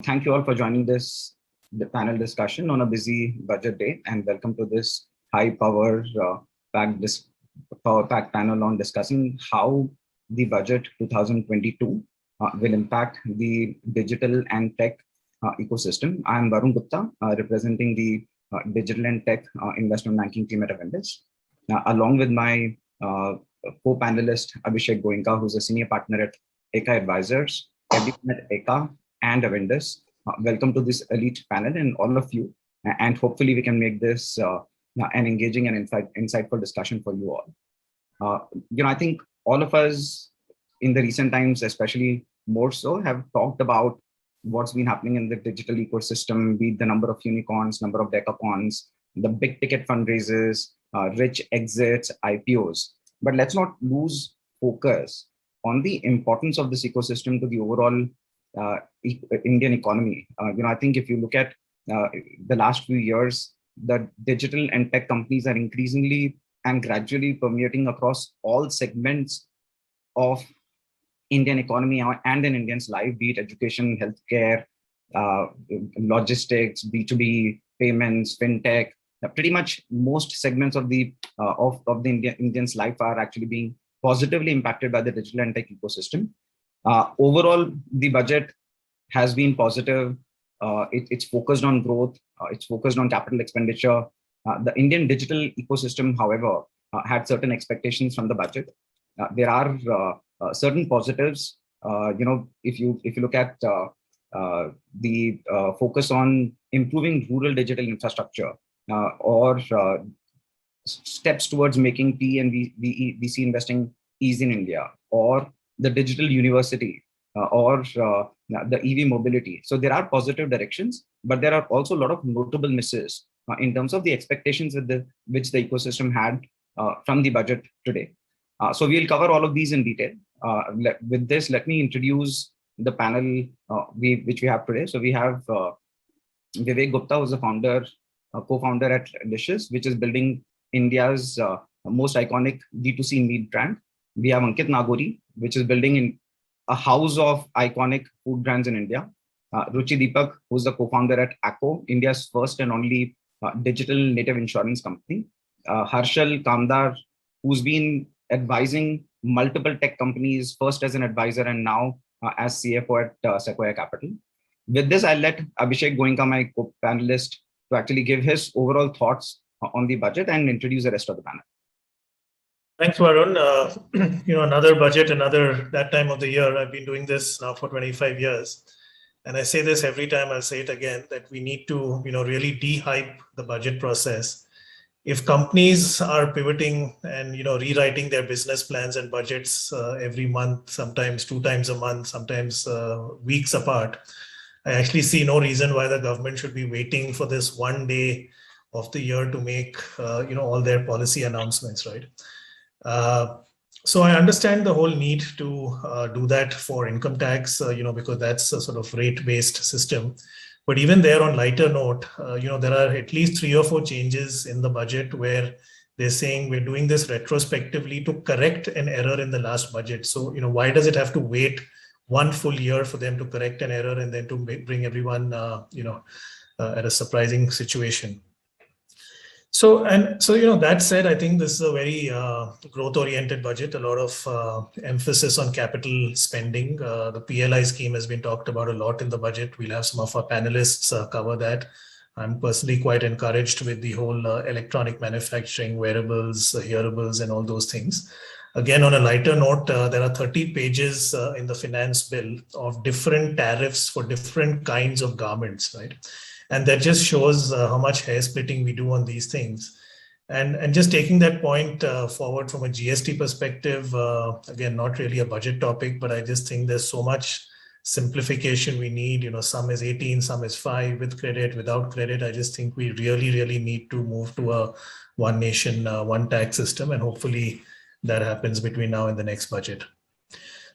Thank you all for joining the panel discussion on a busy budget day, and welcome to this power-packed panel on discussing how the budget 2022 will impact the digital and tech ecosystem. I am Varun Gupta, representing the digital and tech investment banking team at Avendus, along with my co-panelist Abhishek Goenka, who's a senior partner at Aeka Advisors, everyone at Aeka and Avendus. Welcome to this elite panel and all of you, and hopefully we can make this an engaging and insightful discussion for you all. I think all of us in the recent times, especially more so, have talked about what's been happening in the digital ecosystem, be it the number of unicorns, number of decacons, the big ticket fundraisers, rich exits, IPOs. But let's not lose focus on the importance of this ecosystem to the overall Indian economy. I think if you look at the last few years, the digital and tech companies are increasingly and gradually permeating across all segments of Indian economy and in Indians' life, be it education, healthcare, logistics, B2B, payments, fintech. Pretty much most segments of the Indians' life are actually being positively impacted by the digital and tech ecosystem. Overall, the budget has been positive. It's focused on growth. It's focused on capital expenditure. The Indian digital ecosystem, however, had certain expectations from the budget. There are certain positives. If you look at the focus on improving rural digital infrastructure or steps towards making P and VC investing easy in India, or the digital university, or the EV mobility. So there are positive directions, but there are also a lot of notable misses in terms of the expectations which the ecosystem had from the budget today. So we'll cover all of these in detail. With this, let me introduce the panel which we have today. So we have Vivek Gupta, who's the co-founder at Licious, which is building India's most iconic D2C meat brand. We have Ankit Nagori, which is building in a house of iconic food brands in India. Ruchi Deepak, who's the co-founder at Acko, India's first and only digital native insurance company. Harshal, Kamdar, who's been advising multiple tech companies, first as an advisor and now as CFO at Sequoia Capital. With this, I'll let Abhishek Goenka, my co-panelist, to actually give his overall thoughts on the budget and introduce the rest of the panel. Thanks, Varun. Another budget, that time of the year. I've been doing this now for 25 years. And I say this every time, I'll say it again, that we need to, really de-hype the budget process. If companies are pivoting and, rewriting their business plans and budgets every month, sometimes 2 times a month, sometimes weeks apart, I actually see no reason why the government should be waiting for this one day of the year to make, all their policy announcements, right? So I understand the whole need to do that for income tax, because that's a sort of rate-based system. But even there, on lighter note, there are at least 3 or 4 changes in the budget where they're saying we're doing this retrospectively to correct an error in the last budget. So, why does it have to wait 1 full year for them to correct an error and then to bring everyone, at a surprising situation? So that said, I think this is a very growth-oriented budget, a lot of emphasis on capital spending. The PLI scheme has been talked about a lot in the budget. We'll have some of our panelists cover that. I'm personally quite encouraged with the whole electronic manufacturing, wearables, hearables, and all those things. Again, on a lighter note, there are 30 pages in the finance bill of different tariffs for different kinds of garments, right? And that just shows how much hair splitting we do on these things. And just taking that point forward from a GST perspective, again, not really a budget topic, but I just think there's so much simplification we need. Some is 18, some is 5 with credit, without credit. I just think we really, really need to move to a one nation, one tax system. And hopefully that happens between now and the next budget.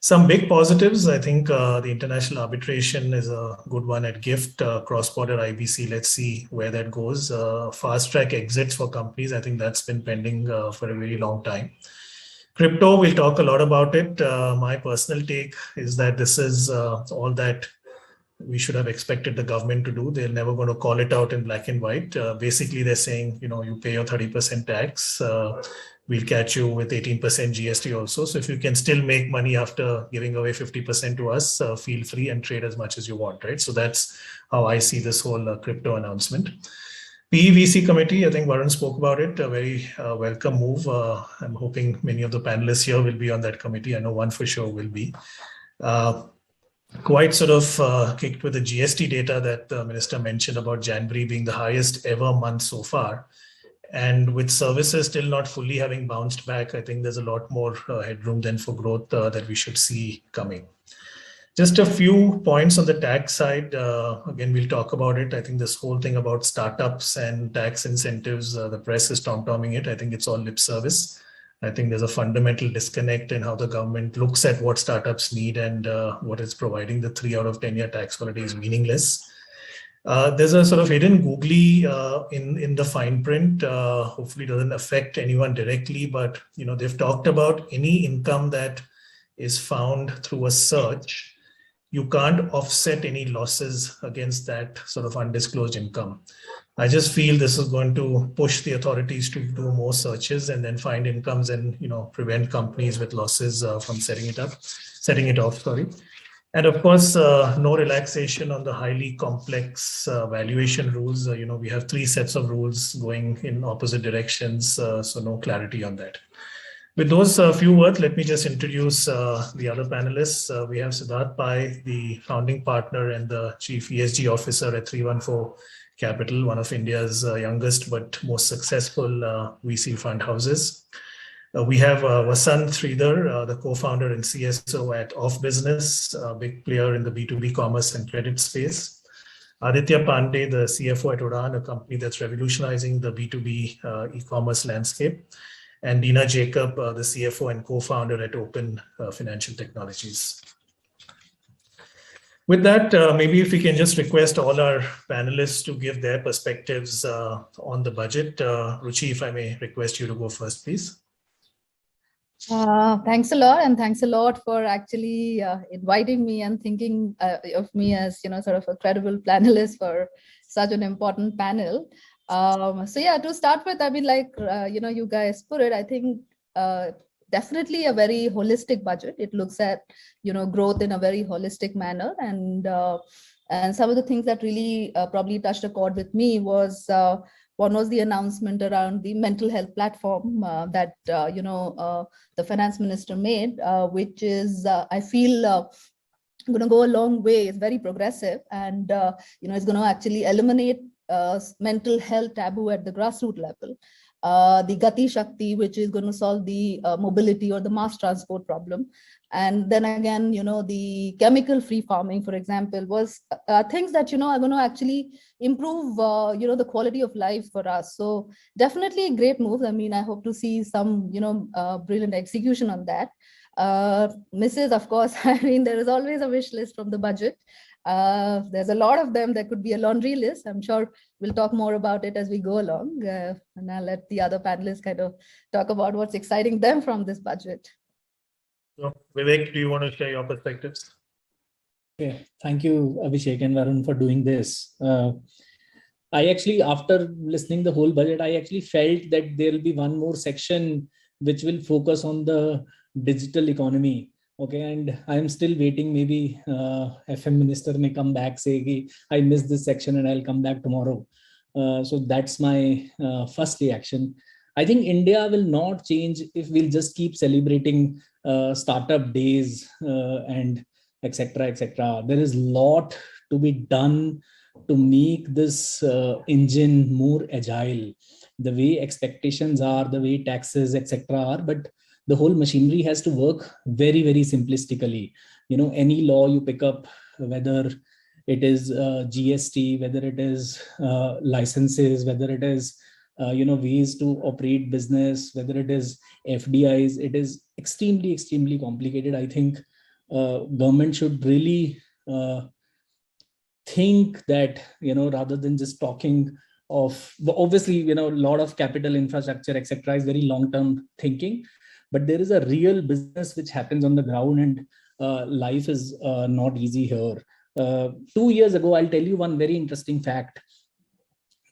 Some big positives, I think the international arbitration is a good one at GIFT, cross-border IBC. Let's see where that goes. Fast-track exits for companies, I think that's been pending for a very long time. Crypto, we'll talk a lot about it. My personal take is that this is all that we should have expected the government to do. They're never going to call it out in black and white. Basically, they're saying, you pay your 30% tax. We'll catch you with 18% GST also. So if you can still make money after giving away 50% to us, feel free and trade as much as you want, right? So that's how I see this whole crypto announcement. PEVC committee, I think Varun spoke about it, a very welcome move. I'm hoping many of the panelists here will be on that committee. I know one for sure will be. Quite sort of kicked with the GST data that the minister mentioned about January being the highest ever month so far. And with services still not fully having bounced back, I think there's a lot more headroom then for growth that we should see coming. Just a few points on the tax side. Again, we'll talk about it. I think this whole thing about startups and tax incentives, the press is tom-tomming it. I think it's all lip service. I think there's a fundamental disconnect in how the government looks at what startups need and what it's providing. The 3 out of 10-year tax holiday is meaningless. There's a sort of hidden googly in the fine print. Hopefully, it doesn't affect anyone directly, but they've talked about any income that is found through a search. You can't offset any losses against that sort of undisclosed income. I just feel this is going to push the authorities to do more searches and then find incomes and prevent companies with losses from setting it off. And of course, no relaxation on the highly complex valuation rules. We have 3 sets of rules going in opposite directions, so no clarity on that. With those few words, let me just introduce the other panelists. We have Siddarth Pai, the founding partner and the chief ESG officer at 314 Capital, one of India's youngest but most successful VC fund houses. We have Vasant, Sridhar, the co-founder and CSO at OfBusiness, a big player in the B2B commerce and credit space. Aditya Pande, the CFO at Udaan, a company that's revolutionizing the B2B e-commerce landscape. And Deena Jacob, the CFO and co-founder at Open Financial Technologies. With that, maybe if we can just request all our panelists to give their perspectives on the budget. Ruchi, if I may request you to go first, please. Thanks a lot, and thanks a lot for actually inviting me and thinking of me as sort of a credible panelist for such an important panel. So yeah, to start with, I mean, like you guys put it, I think definitely a very holistic budget. It looks at growth in a very holistic manner, and some of the things that really probably touched a chord with me was one was the announcement around the mental health platform that the finance minister made, which is I feel going to go a long way. It's very progressive, and it's going to actually eliminate mental health taboo at the grassroots level. The Gati Shakti, which is going to solve the mobility or the mass transport problem. And then again, the chemical-free farming, for example, was things that, are going to actually improve, the quality of life for us. So definitely a great move. I mean, I hope to see some, brilliant execution on that. Mrs. Of course, I mean, there is always a wish list from the budget. There's a lot of them. There could be a laundry list. I'm sure we'll talk more about it as we go along. And I'll let the other panelists kind of talk about what's exciting them from this budget. So, Vivek, do you want to share your perspectives? Okay, thank you, Abhishek and Varun, for doing this. I actually, after listening the whole budget, I actually felt that there will be one more section which will focus on the digital economy. Okay, and I'm still waiting. Maybe FM minister may come back, say, I missed this section and I'll come back tomorrow. So that's my first reaction. I think India will not change if we'll just keep celebrating startup days and etc. etc. There is a lot to be done to make this engine more agile. The way expectations are, the way taxes etc. are, but the whole machinery has to work very, very simplistically. Any law you pick up, whether it is GST, whether it is licenses, whether it is ways to operate business, whether it is FDIs, it is extremely, extremely complicated. I think government should really think that, rather than just talking of, obviously, a lot of capital infrastructure, etc. is very long-term thinking, but there is a real business which happens on the ground, and life is not easy here. 2 years ago, I'll tell you one very interesting fact.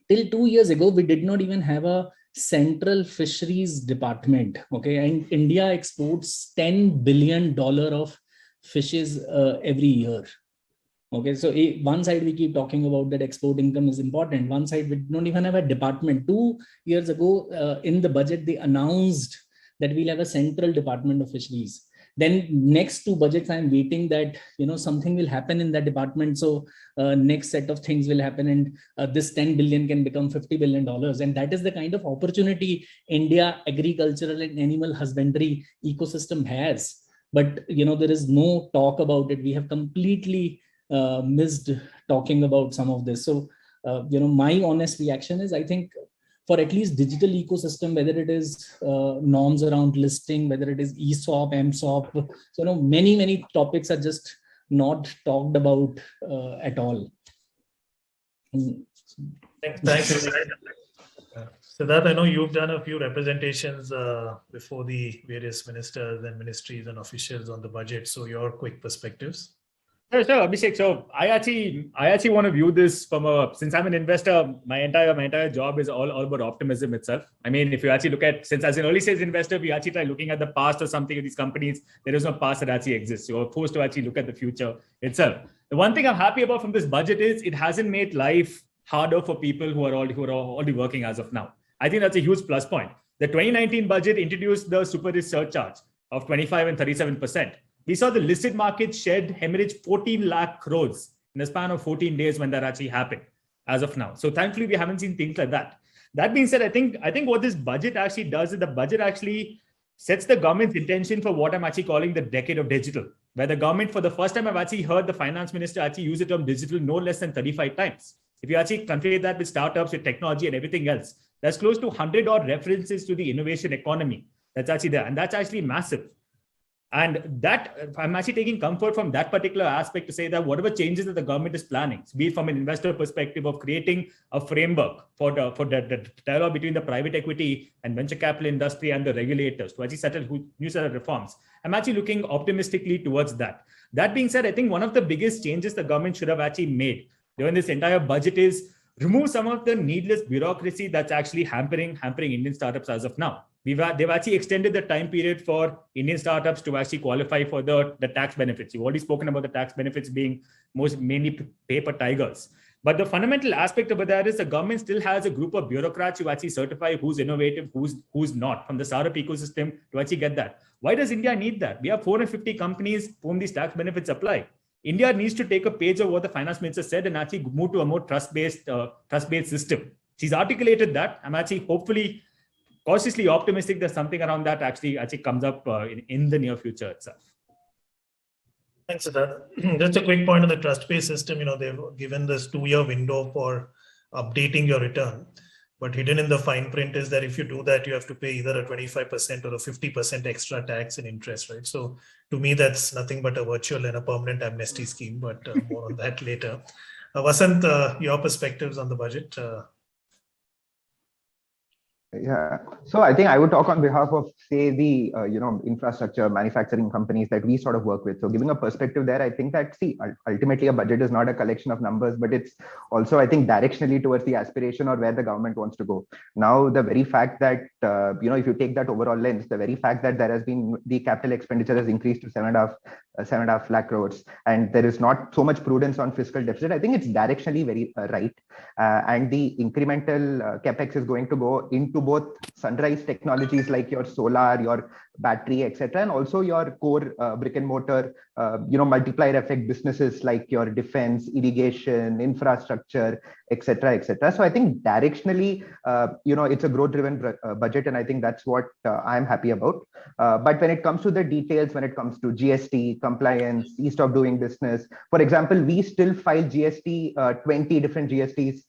Till 2 years ago, we did not even have a central fisheries department. Okay, and India exports $10 billion of fishes every year. Okay, so one side we keep talking about that export income is important. One side we don't even have a department. 2 years ago, in the budget, they announced that we'll have a central department of fisheries. Then next 2 budgets, I'm waiting that something will happen in that department. So next set of things will happen, and this 10 billion can become $50 billion. And that is the kind of opportunity India agricultural and animal husbandry ecosystem has. But there is no talk about it. We have completely missed talking about some of this. So my honest reaction is, I think for at least digital ecosystem, whether it is norms around listing, whether it is ESOP, MSOP, so many topics are just not talked about at all. Thanks. Siddarth, I know you've done a few representations before the various ministers and ministries and officials on the budget. So your quick perspectives. Sure, Abhishek. So I actually want to view this from since I'm an investor, my entire job is all about optimism itself. I mean, if you actually look at, since as an early stage investor, we actually try looking at the past or something of these companies, there is no past that actually exists. You're forced to actually look at the future itself. The one thing I'm happy about from this budget is it hasn't made life harder for people who are already working as of now. I think that's a huge plus point. The 2019 budget introduced the super risk surcharge of 25 and 37%. We saw the listed market shed hemorrhage 14 lakh crores in the span of 14 days when that actually happened as of now. So thankfully, we haven't seen things like that. That being said, I think what this budget actually does is the budget actually sets the government's intention for what I'm actually calling the decade of digital, where the government, for the first time, I've actually heard the finance minister actually use the term digital no less than 35 times. If you actually compare that with startups, with technology and everything else, that's close to 100 odd references to the innovation economy that's actually there. And that's actually massive. And that I'm actually taking comfort from that particular aspect to say that whatever changes that the government is planning, be it from an investor perspective of creating a framework for the dialogue between the private equity and venture capital industry and the regulators to actually settle new set of reforms, I'm actually looking optimistically towards that. That being said, I think one of the biggest changes the government should have actually made during this entire budget is remove some of the needless bureaucracy that's actually hampering Indian startups as of now. They've actually extended the time period for Indian startups to actually qualify for the tax benefits. You've already spoken about the tax benefits being mainly paper tigers. But the fundamental aspect of that is the government still has a group of bureaucrats who actually certify who's innovative, who's not, from the startup ecosystem to actually get that. Why does India need that? We have 450 companies whom these tax benefits apply. India needs to take a page of what the finance minister said and actually move to a more trust-based system. She's articulated that. I'm actually hopefully cautiously optimistic that something around that actually comes up in the near future itself. Thanks, Siddarth. Just a quick point on the trust-based system. They've given this 2-year window for updating your return, but hidden in the fine print is that if you do that, you have to pay either a 25% or a 50% extra tax and interest, right? So to me, that's nothing but a virtual and a permanent amnesty scheme, but more on that later. Vasant, your perspectives on the budget? Yeah, so I think I would talk on behalf of, say, the infrastructure manufacturing companies that we sort of work with. So giving a perspective there, I think that, ultimately a budget is not a collection of numbers, but it's also, I think, directionally towards the aspiration or where the government wants to go. Now, the very fact that, if you take that overall lens, the very fact that there has been the capital expenditure has increased to 7.5 lakh crores, and there is not so much prudence on fiscal deficit, I think it's directionally very right. And the incremental capex is going to go into both sunrise technologies like your solar, your battery, etc., and also your core brick and mortar, multiplier effect businesses like your defense, irrigation, infrastructure, etc., etc. So I think directionally, it's a growth-driven budget, and I think that's what I'm happy about. But when it comes to the details, when it comes to GST, compliance, ease of doing business, for example, we still file GST, 20 different GSTs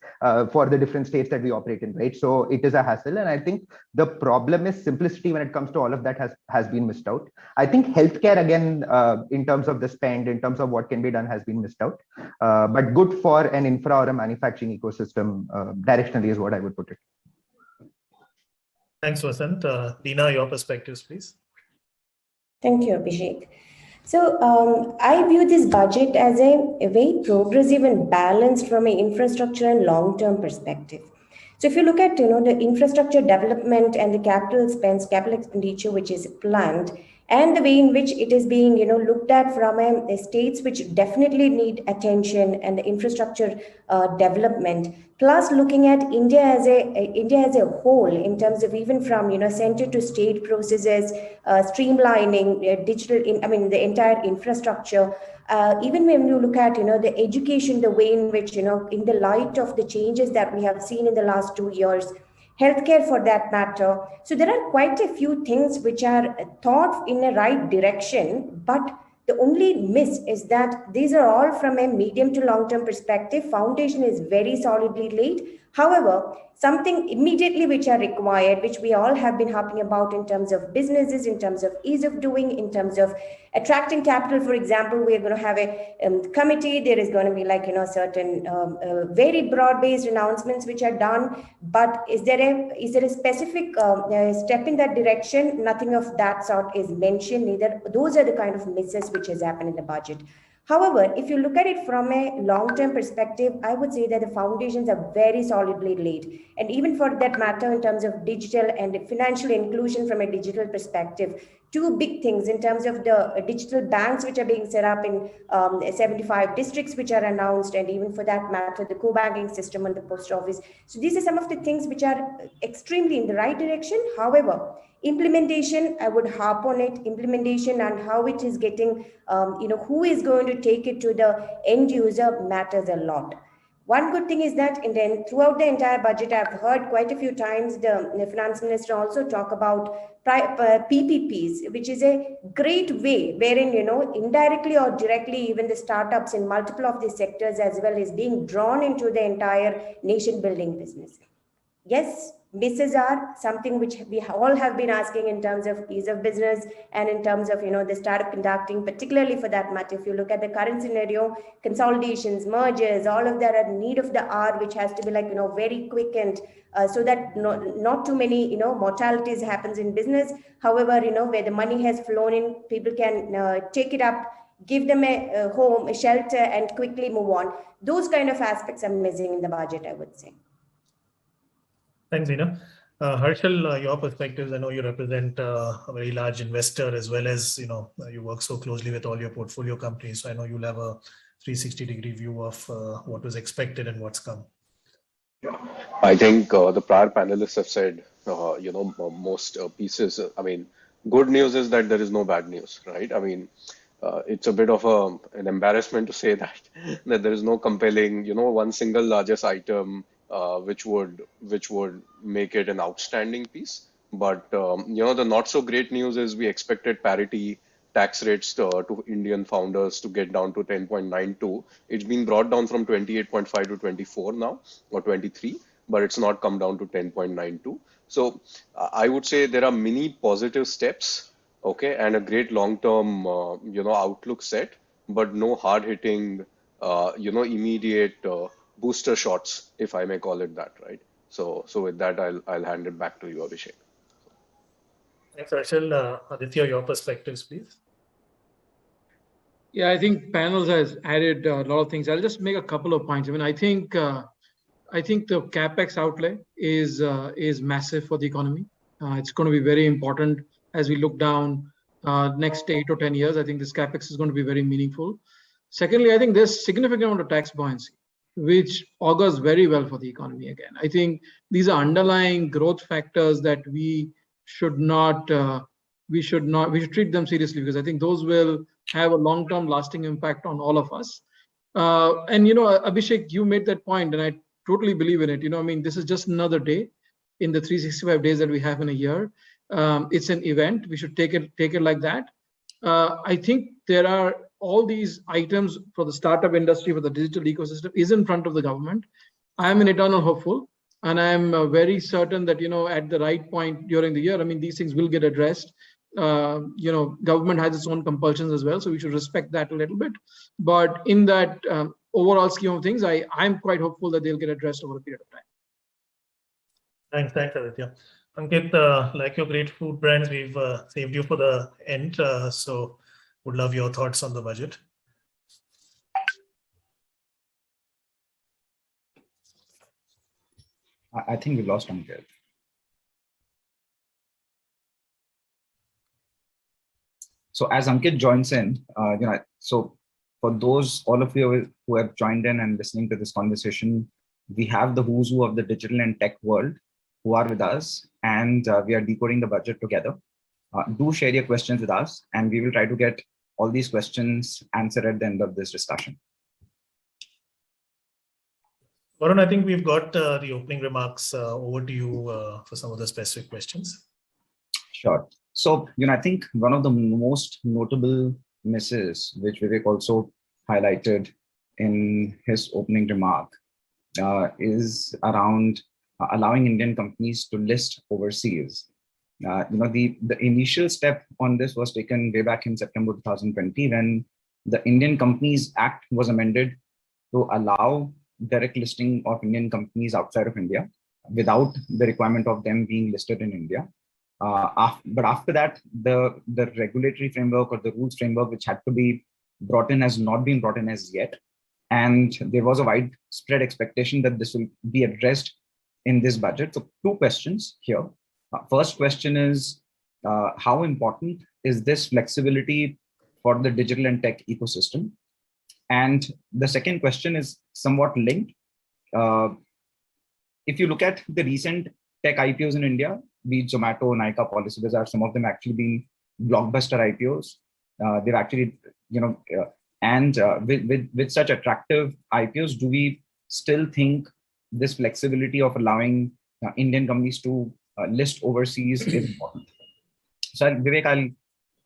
for the different states that we operate in, right? So it is a hassle, and I think the problem is simplicity when it comes to all of that has been missed out. I think healthcare, again, in terms of the spend, in terms of what can be done, has been missed out. But good for an infra or a manufacturing ecosystem, directionally is what I would put it. Thanks, Vasant. Deena, your perspectives, please. Thank you, Abhishek. So I view this budget as a very progressive and balanced from an infrastructure and long-term perspective. So if you look at the infrastructure development and the capital expenditure which is planned, and the way in which it is being looked at from a states which definitely need attention and the infrastructure development, plus looking at India as a whole in terms of even from center to state processes, streamlining the entire infrastructure. Even when you look at the education, the way in which in the light of the changes that we have seen in the last 2 years, healthcare for that matter. So there are quite a few things which are thought in a right direction, but the only miss is that these are all from a medium to long-term perspective. Foundation is very solidly laid. However, something immediately which are required, which we all have been harping about in terms of businesses, in terms of ease of doing, in terms of attracting capital. For example, we are going to have a committee. There is going to be certain very broad-based announcements which are done. But is there a specific step in that direction? Nothing of that sort is mentioned. Neither those are the kind of misses which has happened in the budget. However, if you look at it from a long-term perspective, I would say that the foundations are very solidly laid. And even for that matter, in terms of digital and financial inclusion from a digital perspective, two big things in terms of the digital banks which are being set up in 75 districts which are announced, and even for that matter, the co-banking system on the post office. So these are some of the things which are extremely in the right direction. However, implementation, I would harp on it, implementation and how it is getting, who is going to take it to the end user matters a lot. One good thing is that throughout the entire budget, I've heard quite a few times the finance minister also talk about PPPs, which is a great way wherein, indirectly or directly, even the startups in multiple of these sectors as well is being drawn into the entire nation building business. Yes, misses are something which we all have been asking in terms of ease of business and in terms of, the startup conducting, particularly for that matter. If you look at the current scenario, consolidations, mergers, all of that are need of the hour, which has to be very quick and so that not too many, mortalities happens in business. However, where the money has flown in, people can take it up, give them a home, a shelter, and quickly move on. Those kind of aspects are missing in the budget, I would say. Thanks, Deena. Harshal, your perspectives, I know you represent a very large investor as well as, you work so closely with all your portfolio companies. So I know you'll have a 360-degree view of what was expected and what's come. I think the prior panelists have said, most pieces. I mean, good news is that there is no bad news, right? I mean, it's a bit of an embarrassment to say that there is no compelling, one single largest item which would make it an outstanding piece. But the not so great news is we expected parity tax rates to Indian founders to get down to 10.92. It's been brought down from 28.5 to 24 now, or 23, but it's not come down to 10.92. So I would say there are many positive steps, okay, and a great long-term, outlook set, but no hard-hitting, immediate booster shots, if I may call it that, right? So with that, I'll hand it back to you, Abhishek. Thanks, Harshal. Aditya, your perspectives, please. Yeah, I think panels has added a lot of things. I'll just make a couple of points. I mean, I think the capex outlay is massive for the economy. It's going to be very important as we look down next 8 or 10 years. I think this capex is going to be very meaningful. Secondly, I think there's significant amount of tax buoyancy, which augurs very well for the economy again. I think these are underlying growth factors that we should treat them seriously, because I think those will have a long-term lasting impact on all of us. And Abhishek, you made that point, and I totally believe in it. I mean, this is just another day in the 365 days that we have in a year. It's an event. We should take it like that. I think there are all these items for the startup industry, for the digital ecosystem is in front of the government. I am an eternal hopeful, and I'm very certain that, at the right point during the year, I mean, these things will get addressed. Government has its own compulsions as well, so we should respect that a little bit. But in that overall scheme of things, I'm quite hopeful that they'll get addressed over a period of time. Thanks, Aditya. Ankit, like your great food brands, we've saved you for the end. So would love your thoughts on the budget. I think we lost Ankit. So as Ankit joins in, so for those, all of you who have joined in and listening to this conversation, we have the who's who of the digital and tech world who are with us, and we are decoding the budget together. Do share your questions with us, and we will try to get all these questions answered at the end of this discussion. Varun, I think we've got the opening remarks. Over to you for some of the specific questions. Sure. So, I think one of the most notable misses, which Vivek also highlighted in his opening remark, is around allowing Indian companies to list overseas. The initial step on this was taken way back in September 2020 when the Indian Companies Act was amended to allow direct listing of Indian companies outside of India without the requirement of them being listed in India. But after that, the regulatory framework or the rules framework which had to be brought in has not been brought in as yet. And there was a widespread expectation that this will be addressed in this budget. So 2 questions here. First question is, how important is this flexibility for the digital and tech ecosystem? And the second question is somewhat linked. If you look at the recent tech IPOs in India, be it Zomato, Aeka, Policybazaar, some of them actually being blockbuster IPOs. They've actually, with such attractive IPOs, do we still think this flexibility of allowing Indian companies to list overseas is important? So Vivek,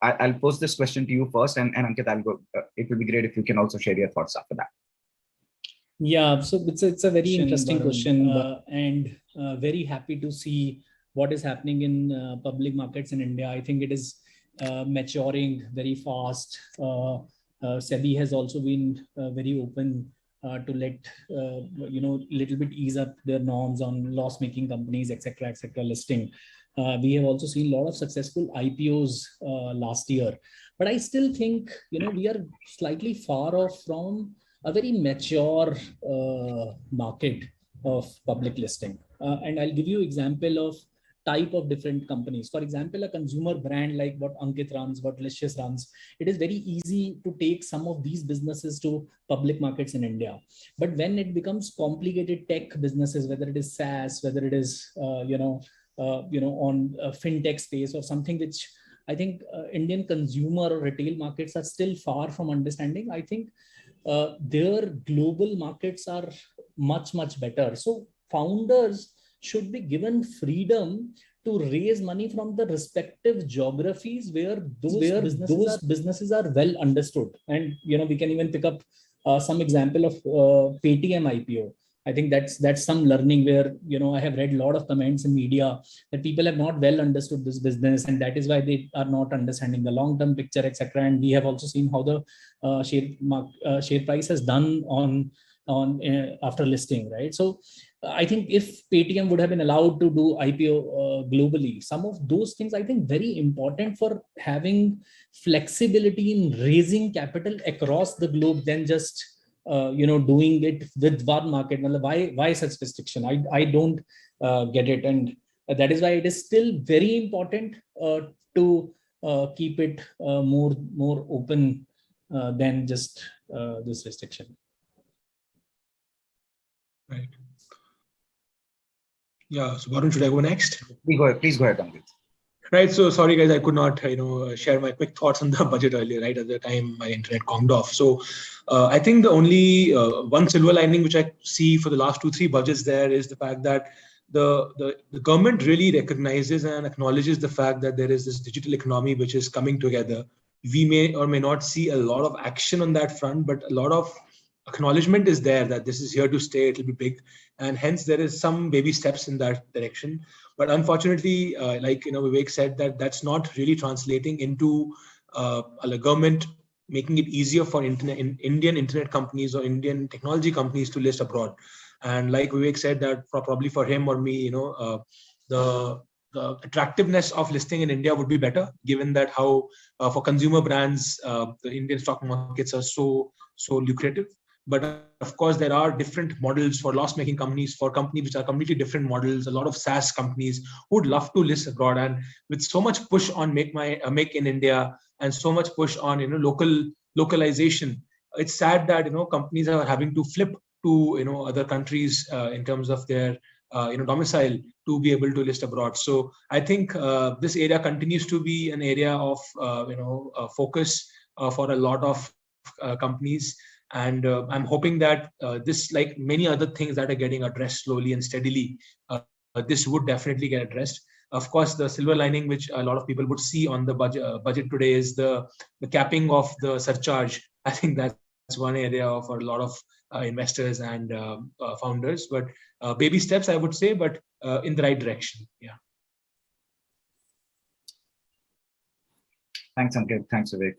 I'll pose this question to you first, and Ankit, I'll go. It would be great if you can also share your thoughts after that. Yeah, so it's a very interesting question, and very happy to see what is happening in public markets in India. I think it is maturing very fast. SEBI has also been very open to let little bit ease up their norms on loss-making companies, etc., listing. We have also seen a lot of successful IPOs last year, but I still think we are slightly far off from a very mature market of public listing. And I'll give you example of type of different companies. For example, a consumer brand like what Ankit runs, what Licious runs, it is very easy to take some of these businesses to public markets in India. But when it becomes complicated tech businesses, whether it is SaaS, whether it is on fintech space or something which I think Indian consumer or retail markets are still far from understanding, I think their global markets are much, much better. So founders should be given freedom to raise money from the respective geographies where those businesses are well understood. And we can even pick up some example of Paytm IPO. I think that's some learning where I have read a lot of comments in media that people have not well understood this business, and that is why they are not understanding the long-term picture, etc. And we have also seen how the share price has done on after listing, right? So I think if Paytm would have been allowed to do IPO globally, some of those things I think very important for having flexibility in raising capital across the globe than just doing it with one market. Why such restriction? I don't get it, and that is why it is still very important to keep it more open than just this restriction. Right. Yeah. So Varun, should I go next? Please go ahead, Ankit. Right. So sorry, guys, I could not, share my quick thoughts on the budget earlier. Right at the time, my internet conked off. So I think the only one silver lining which I see for the last 2-3 budgets there is the fact that the government really recognizes and acknowledges the fact that there is this digital economy which is coming together. We may or may not see a lot of action on that front, but a lot of acknowledgement is there that this is here to stay. It'll be big, and hence there is some baby steps in that direction. But unfortunately, Vivek said, that's not really translating into a government making it easier for Indian internet companies or Indian technology companies to list abroad. And like Vivek said, that probably for him or me, the attractiveness of listing in India would be better, given that how for consumer brands the Indian stock markets are so lucrative. But of course, there are different models for loss-making companies, for companies which are completely different models. A lot of SaaS companies who would love to list abroad, and with so much push on make in India and so much push on localization, it's sad that companies are having to flip to other countries in terms of their domicile to be able to list abroad. So I think this area continues to be an area of focus for a lot of companies. And I'm hoping that this, like many other things that are getting addressed slowly and steadily, this would definitely get addressed. Of course, the silver lining, which a lot of people would see on the budget today, is the capping of the surcharge. I think that's one area for a lot of investors and founders. But baby steps, I would say, but in the right direction. Yeah. Thanks, Ankit. Thanks, Vivek.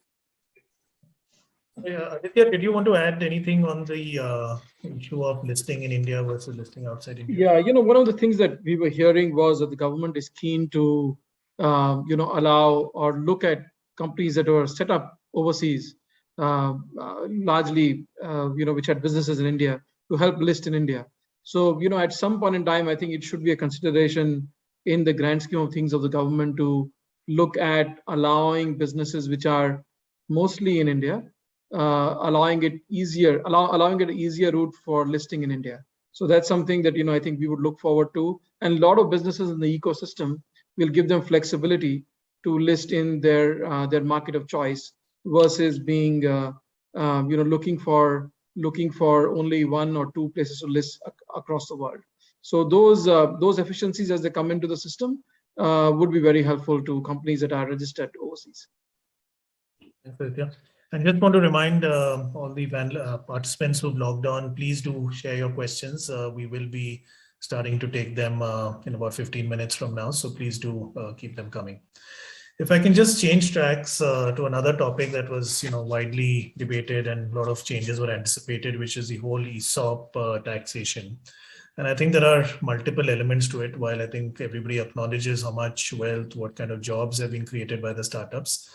Yeah, Aditya, did you want to add anything on the issue of listing in India versus listing outside India? Yeah, one of the things that we were hearing was that the government is keen to, allow or look at companies that were set up overseas, largely, which had businesses in India, to help list in India. So, at some point in time, I think it should be a consideration in the grand scheme of things of the government to look at allowing businesses which are mostly in India, allowing it an easier route for listing in India. So that's something that I think we would look forward to, and a lot of businesses in the ecosystem will give them flexibility to list in their market of choice versus being looking for only one or two places to list across the world. So those efficiencies as they come into the system would be very helpful to companies that are registered overseas. Yeah. I just want to remind all the participants who've logged on, please do share your questions. We will be starting to take them in about 15 minutes from now. So please do keep them coming. If I can just change tracks to another topic that was widely debated and a lot of changes were anticipated, which is the whole Esop taxation. And I think there are multiple elements to it. While I think everybody acknowledges how much wealth, what kind of jobs have been created by the startups,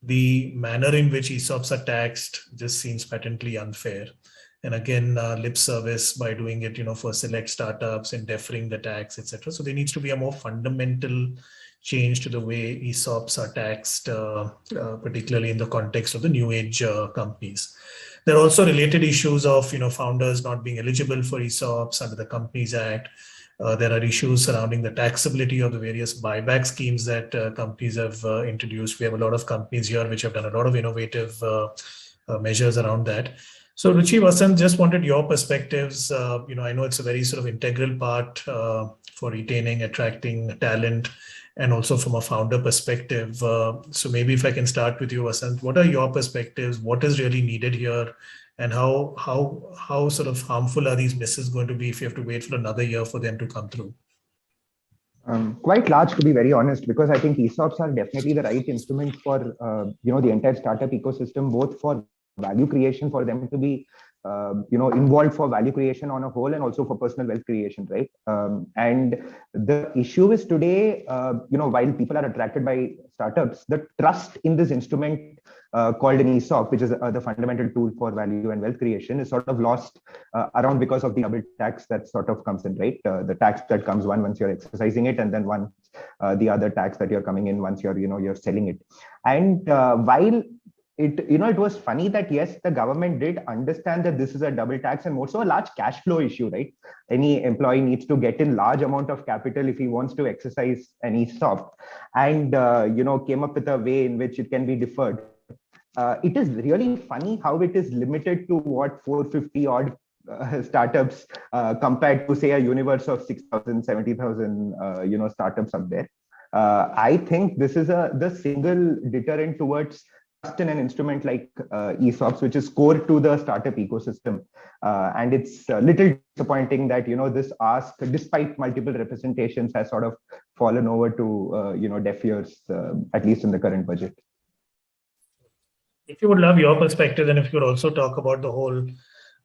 the manner in which ESOPs are taxed just seems patently unfair. And again, lip service by doing it, for select startups and deferring the tax, etc. So there needs to be a more fundamental change to the way ESOPs are taxed, particularly in the context of the new age companies. There are also related issues of, founders not being eligible for ESOPs under the Companies Act. There are issues surrounding the taxability of the various buyback schemes that companies have introduced. We have a lot of companies here which have done a lot of innovative measures around that. So Ruchi, Vasant, just wanted your perspectives. I know it's a very sort of integral part for retaining, attracting talent, and also from a founder perspective. So maybe if I can start with you, Vasant, what are your perspectives? What is really needed here? And how sort of harmful are these misses going to be if you have to wait for another year for them to come through? Quite large, to be very honest, because I think ESOPs are definitely the right instrument for the entire startup ecosystem, both for value creation, for them to be involved for value creation on a whole, and also for personal wealth creation, right? And the issue is today, while people are attracted by startups, the trust in this instrument called an ESOP, which is the fundamental tool for value and wealth creation, is sort of lost around because of the double tax that sort of comes in, right? The tax that comes once you're exercising it, and then the other tax that you're coming in once you're selling it. And while it was funny that yes, the government did understand that this is a double tax and also a large cash flow issue, right? Any employee needs to get in large amount of capital if he wants to exercise an ESOP, and came up with a way in which it can be deferred. It is really funny how it is limited to what 450 odd startups compared to say a universe of 6,000, 70,000 startups up there. I think this is the single deterrent towards trust in an instrument like ESOPs, which is core to the startup ecosystem. And it's a little disappointing that, this ask, despite multiple representations, has sort of fallen over to, deaf ears, at least in the current budget. If you would love your perspective, and if you could also talk about the whole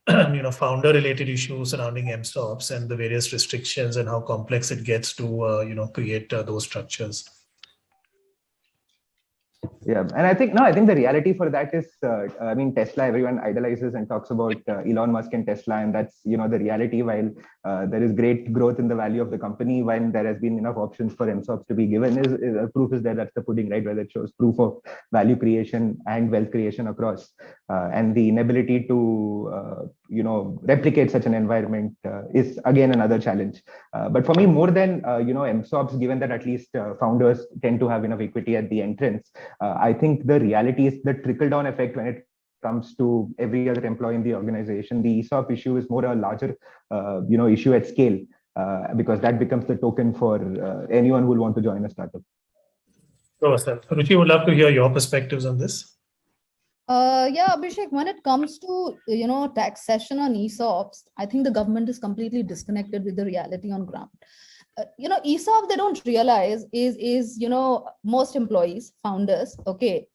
founder related issues surrounding ESOPs and the various restrictions and how complex it gets to, create those structures. Yeah, and I think the reality for that is, Tesla, everyone idolizes and talks about Elon Musk and Tesla, and that's, the reality. While there is great growth in the value of the company, when there has been enough options for ESOPs to be given, proof is there, that's the pudding, right? Whether it shows proof of value creation and wealth creation across, and the inability to, replicate such an environment is again another challenge. But for me, more than, ESOPs, given that at least founders tend to have enough equity at the entrance, I think the reality is the trickle-down effect when it comes to every other employee in the organization. The ESOP issue is more a larger, issue at scale, because that becomes the token for anyone who will want to join a startup. So, Ruchi, would love to hear your perspectives on this. Yeah, Abhishek, when it comes to, taxation on ESOPs, I think the government is completely disconnected with the reality on ground. ESOP, they don't realize is most employees, founders,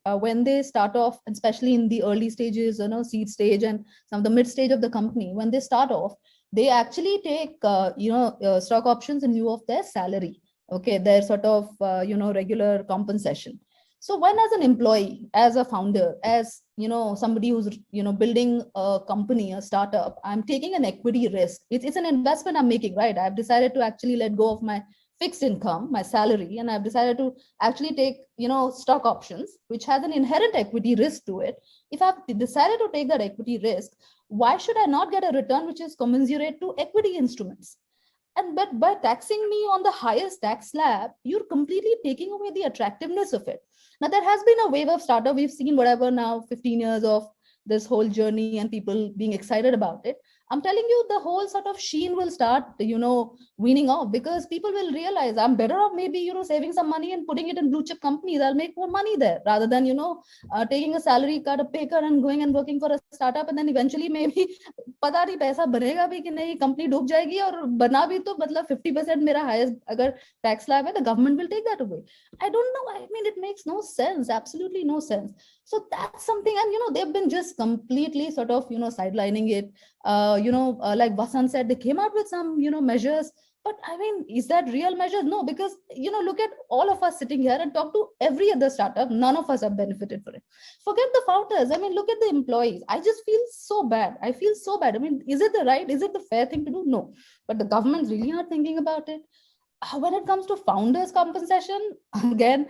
when they start off, especially in the early stages, seed stage and some of the mid stage of the company, when they start off, they actually take, stock options in lieu of their salary, their sort of, regular compensation. So when as an employee, as a founder, as somebody who's building a company, a startup, I'm taking an equity risk. It's an investment I'm making, right? I've decided to actually let go of my fixed income, my salary, and I've decided to actually take stock options, which has an inherent equity risk to it. If I've decided to take that equity risk, why should I not get a return which is commensurate to equity instruments? But by taxing me on the highest tax slab, you're completely taking away the attractiveness of it. Now, there has been a wave of startup. We've seen whatever now 15 years of this whole journey and people being excited about it. I'm telling you, the whole sort of sheen will start, weaning off, because people will realize I'm better off maybe, saving some money and putting it in blue chip companies. I'll make more money there rather than, taking a salary cut, a pay cut and going and working for a startup. And then eventually maybe पता नहीं पैसा बनेगा भी कि नहीं, company डूब जाएगी और बना भी तो मतलब 50% मेरा highest अगर tax slab है, the government will take that away. I don't know. I mean, it makes no sense, absolutely no sense. So that's something, and they've been just completely sort of sidelining it. Like Vasant said, they came out with some measures, but I mean, is that real measures? No, because look at all of us sitting here and talk to every other startup. None of us have benefited from it. Forget the founders. I mean, look at the employees. I just feel so bad. I feel so bad. I mean, is it the fair thing to do? No, but the government's really not thinking about it. When it comes to founders compensation, again,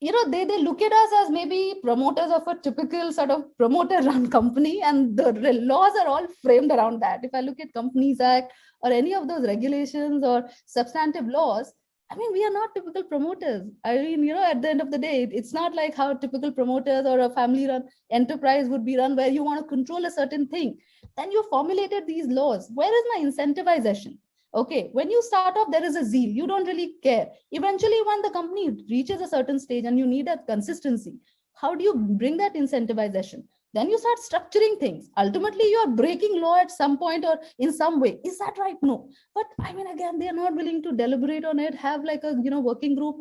they look at us as maybe promoters of a typical sort of promoter-run company, and the laws are all framed around that. If I look at Companies Act or any of those regulations or substantive laws, I mean, we are not typical promoters. I mean, at the end of the day, it's not like how typical promoters or a family-run enterprise would be run, where you want to control a certain thing. Then you formulated these laws. Where is my incentivization? Okay, when you start off, there is a zeal. You don't really care. Eventually, when the company reaches a certain stage and you need a consistency, how do you bring that incentivization? Then you start structuring things. Ultimately, you are breaking law at some point or in some way. Is that right? No. But I mean, again, they are not willing to deliberate on it, have like a working group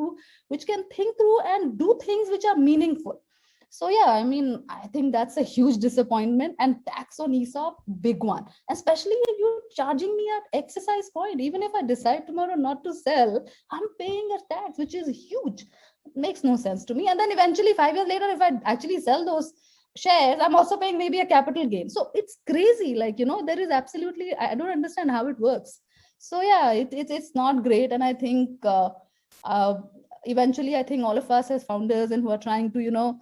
which can think through and do things which are meaningful. So yeah, I mean, I think that's a huge disappointment, and tax on ESOP, big one, especially if you're charging me at exercise point. Even if I decide tomorrow not to sell, I'm paying a tax, which is huge. It makes no sense to me. And then eventually 5 years later, if I actually sell those shares, I'm also paying maybe a capital gain. So it's crazy. Like, there is absolutely, I don't understand how it works. So yeah, it's not great. And I think eventually, I think all of us as founders and who are trying to,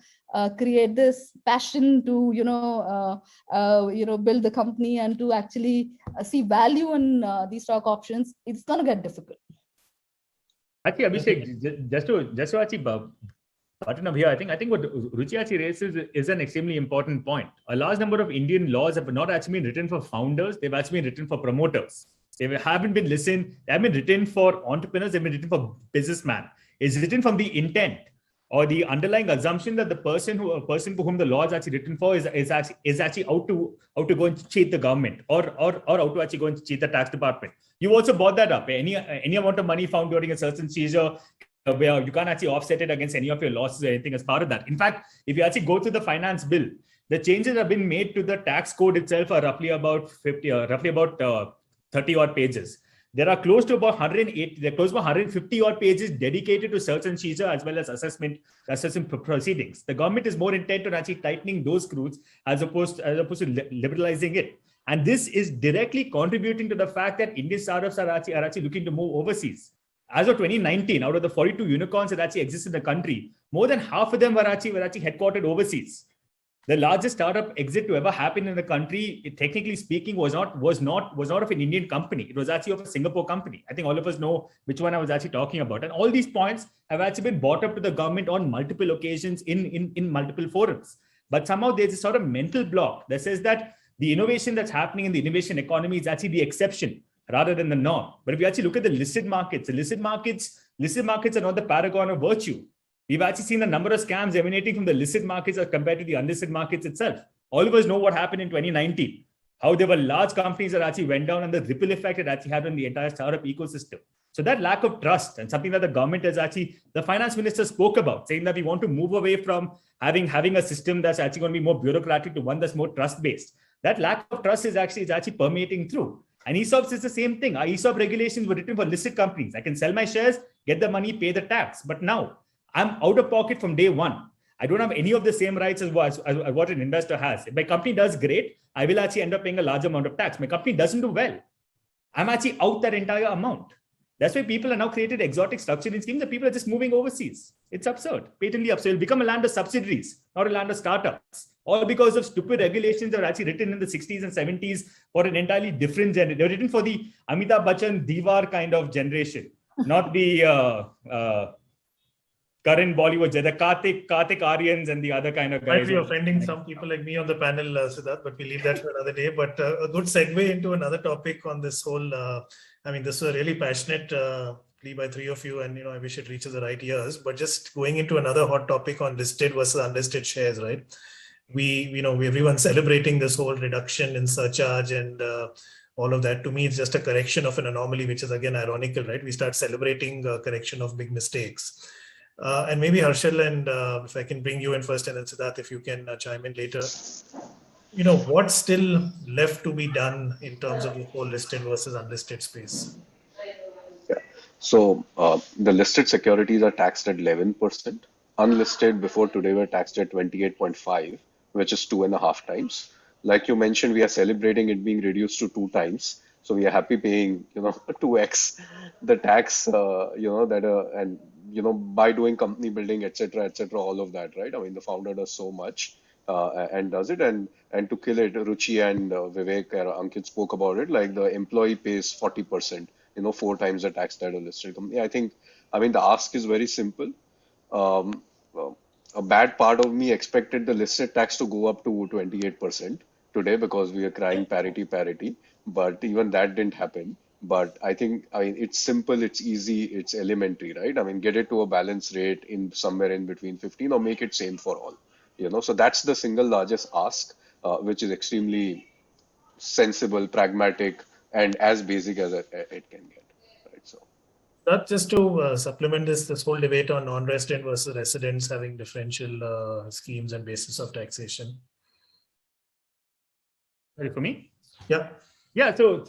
create this passion to, build the company and to actually see value in these stock options, it's going to get difficult. Actually, Abhishek, just to actually button up here, I think what Ruchi actually raises is an extremely important point. A large number of Indian laws have not actually been written for founders; they've actually been written for promoters. They haven't been written for entrepreneurs. They've been written for businessmen. It's written from the intent or the underlying assumption that the person for whom the law is actually written for is actually out to go and cheat the government or out to actually go and cheat the tax department. You also brought that up. Any amount of money found during a certain seizure, where you can't actually offset it against any of your losses or anything as part of that. In fact, if you actually go through the finance bill, the changes have been made to the tax code itself are roughly about 30 odd pages. There are close to about 180, there are close to 150 odd pages dedicated to search and seizure as well as assessment proceedings. The government is more intent on actually tightening those screws as opposed to liberalizing it. And this is directly contributing to the fact that Indian startups are actually looking to move overseas. As of 2019, out of the 42 unicorns that actually exist in the country, more than half of them were actually headquartered overseas. The largest startup exit to ever happen in the country, technically speaking, was not of an Indian company. It was actually of a Singapore company. I think all of us know which one I was actually talking about. And all these points have actually been brought up to the government on multiple occasions in multiple forums. But somehow there's a sort of mental block that says that the innovation that's happening in the innovation economy is actually the exception rather than the norm. But if you actually look at the listed markets are not the paragon of virtue. We've actually seen the number of scams emanating from the listed markets as compared to the unlisted markets itself. All of us know what happened in 2019, how there were large companies that actually went down and the ripple effect it actually had on the entire startup ecosystem. So that lack of trust and something that the government has actually, the finance minister spoke about, saying that we want to move away from having a system that's actually going to be more bureaucratic to one that's more trust-based. That lack of trust is actually permeating through. And ESOPs is the same thing. Our ESOP regulations were written for listed companies. I can sell my shares, get the money, pay the tax. But now, I'm out of pocket from day one. I don't have any of the same rights as what an investor has. If my company does great, I will actually end up paying a large amount of tax. My company doesn't do well, I'm actually out that entire amount. That's why people are now created exotic structuring schemes that people are just moving overseas. It's absurd, patently absurd. It'll become a land of subsidiaries, not a land of startups. All because of stupid regulations that were actually written in the 60s and 70s for an entirely different generation. They were written for the Amitabh Bachchan Diwar kind of generation, not the current Bollywood, the Karthik Aryans and the other kind of guys. Might be offending some people like me on the panel, Siddarth, but we leave that for another day. But a good segue into another topic on this whole, this was a really passionate plea by three of you, and I wish it reaches the right ears. But just going into another hot topic on listed versus unlisted shares, right? Everyone's celebrating this whole reduction in surcharge and all of that. To me, it's just a correction of an anomaly, which is again ironical, right? We start celebrating a correction of big mistakes. And maybe Harshal, and if I can bring you in first, and then Siddarth, if you can chime in later. What's still left to be done in terms of the whole listed versus unlisted space? Yeah. So the listed securities are taxed at 11%. Unlisted before today were taxed at 28.5, which is 2.5 times. Like you mentioned, we are celebrating it being reduced to 2 times. So we are happy paying, 2x the tax, by doing company building, etc., all of that, right? The founder does so much and does it, and to kill it, Ruchi and Vivek or Ankit spoke about it. Like the employee pays 40%, 4 times the tax that a listed company. The ask is very simple. A bad part of me expected the listed tax to go up to 28% today because we are crying parity, but even that didn't happen. But I think, it's simple, it's easy, it's elementary, right? Get it to a balance rate in somewhere in between 15 or make it same for all, So that's the single largest ask, which is extremely sensible, pragmatic, and as basic as it can get, right? So. That just to supplement this whole debate on non-resident versus residents having differential schemes and basis of taxation. Ready for me? Yeah. Yeah, so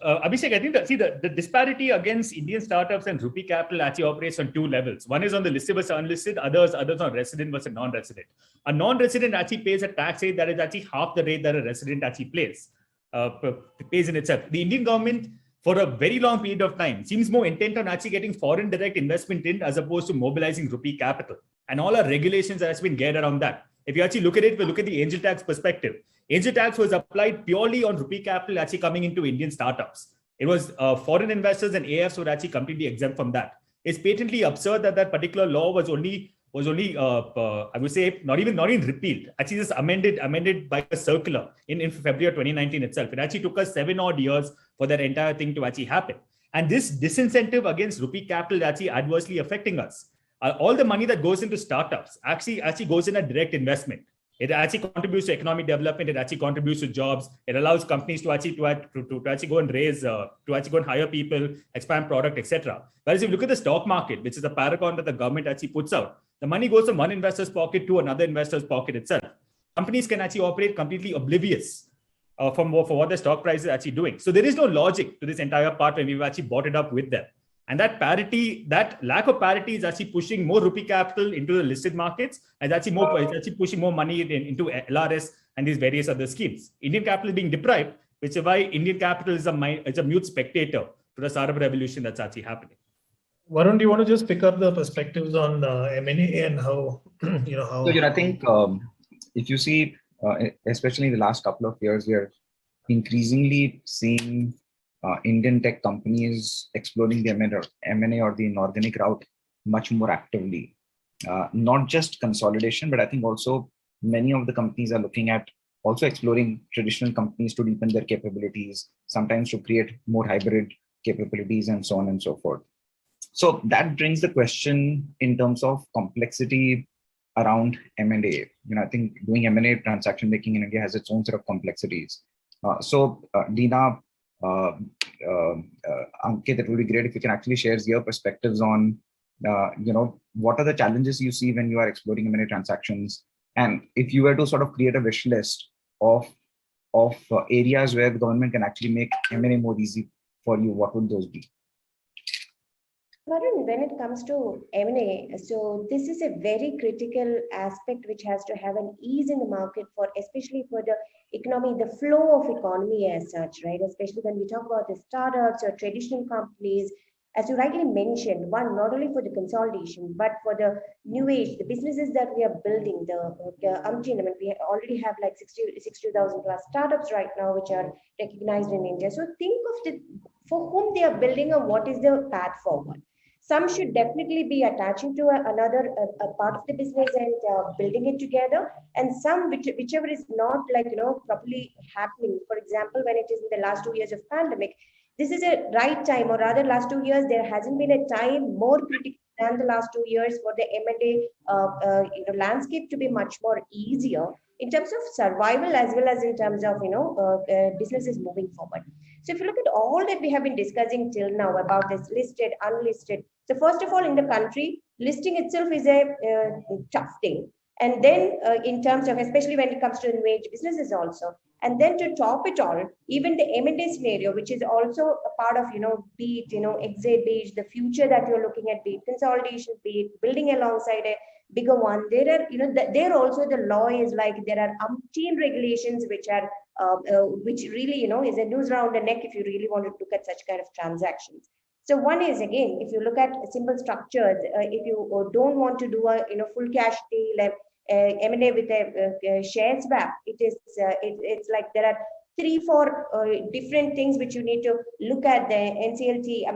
Abhishek, I think the disparity against Indian startups and rupee capital actually operates on 2 levels. One is on the listed versus unlisted, others on resident versus non-resident. A non-resident actually pays a tax rate that is actually half the rate that a resident actually pays in itself. The Indian government, for a very long period of time, seems more intent on actually getting foreign direct investment in as opposed to mobilizing rupee capital. And all our regulations have been geared around that. If you actually look at it, we look at the angel tax perspective. Angel tax was applied purely on rupee capital actually coming into Indian startups. It was foreign investors and AFs were actually completely exempt from that. It's patently absurd that particular law was only I would say not even repealed. Actually, just amended by a circular in February of 2019 itself. It actually took us 7 odd years for that entire thing to actually happen. And this disincentive against rupee capital is actually adversely affecting us. All the money that goes into startups actually goes in a direct investment. It actually contributes to economic development. It actually contributes to jobs. It allows companies to actually go and raise, to actually go and hire people, expand product, etc. Whereas if you look at the stock market, which is the paragon that the government actually puts out, the money goes from one investor's pocket to another investor's pocket itself. companies can actually operate completely oblivious for what the stock price is actually doing. So there is no logic to this entire part when we've actually bought it up with them. And that parity, that lack of parity is actually pushing more rupee capital into the listed markets, and it's actually pushing more money into LRS and these various other schemes. Indian capital is being deprived, which is why Indian capital is a mute spectator to the startup revolution that's actually happening. Varun, do you want to just pick up the perspectives on M&A and how, how? So, I think if you see, especially in the last couple of years, we are increasingly seeing Indian tech companies exploring the M&A or the inorganic route much more actively. Not just consolidation, but I think also many of the companies are looking at also exploring traditional companies to deepen their capabilities, sometimes to create more hybrid capabilities and so on and so forth. So that brings the question in terms of complexity around M&A. I think doing M&A transaction making in India has its own set of complexities. So Deena, Ankit, it would be great if you can actually share your perspectives on, what are the challenges you see when you are exploring M&A transactions, and if you were to sort of create a wish list of areas where the government can actually make M&A more easy for you, what would those be? Varun, when it comes to M&A, so this is a very critical aspect which has to have an ease in the market for, especially for the economy, the flow of economy as such, right? Especially when we talk about the startups or traditional companies, as you rightly mentioned, one, not only for the consolidation, but for the new age, the businesses that we are building, we already have like 60,000 plus startups right now, which are recognized in India. So think of for whom they are building and what is the path forward. Some should definitely be attaching to another part of the business and building it together. And some, whichever is not properly happening. For example, when it is in the last 2 years of pandemic, this is a right time, or rather last 2 years, there hasn't been a time more critical than the last 2 years for the M&A landscape to be much more easier in terms of survival as well as in terms of businesses moving forward. So if you look at all that we have been discussing till now about this listed, unlisted. So first of all, in the country, listing itself is a tough thing. And then in terms of, especially when it comes to new age businesses also, and then to top it all, even the M&A scenario, which is also a part of, be it, exit, be it the future that you're looking at, be it consolidation, be it building alongside a bigger one. There are, there also the law is like, there are umpteen regulations which are, which really, is a noose around the neck if you really want to look at such kind of transactions. So one is, again, if you look at simple structures, if you don't want to do a full cash deal, M&A with a share swap, it's like there are 3-4 different things which you need to look at: the NCLT,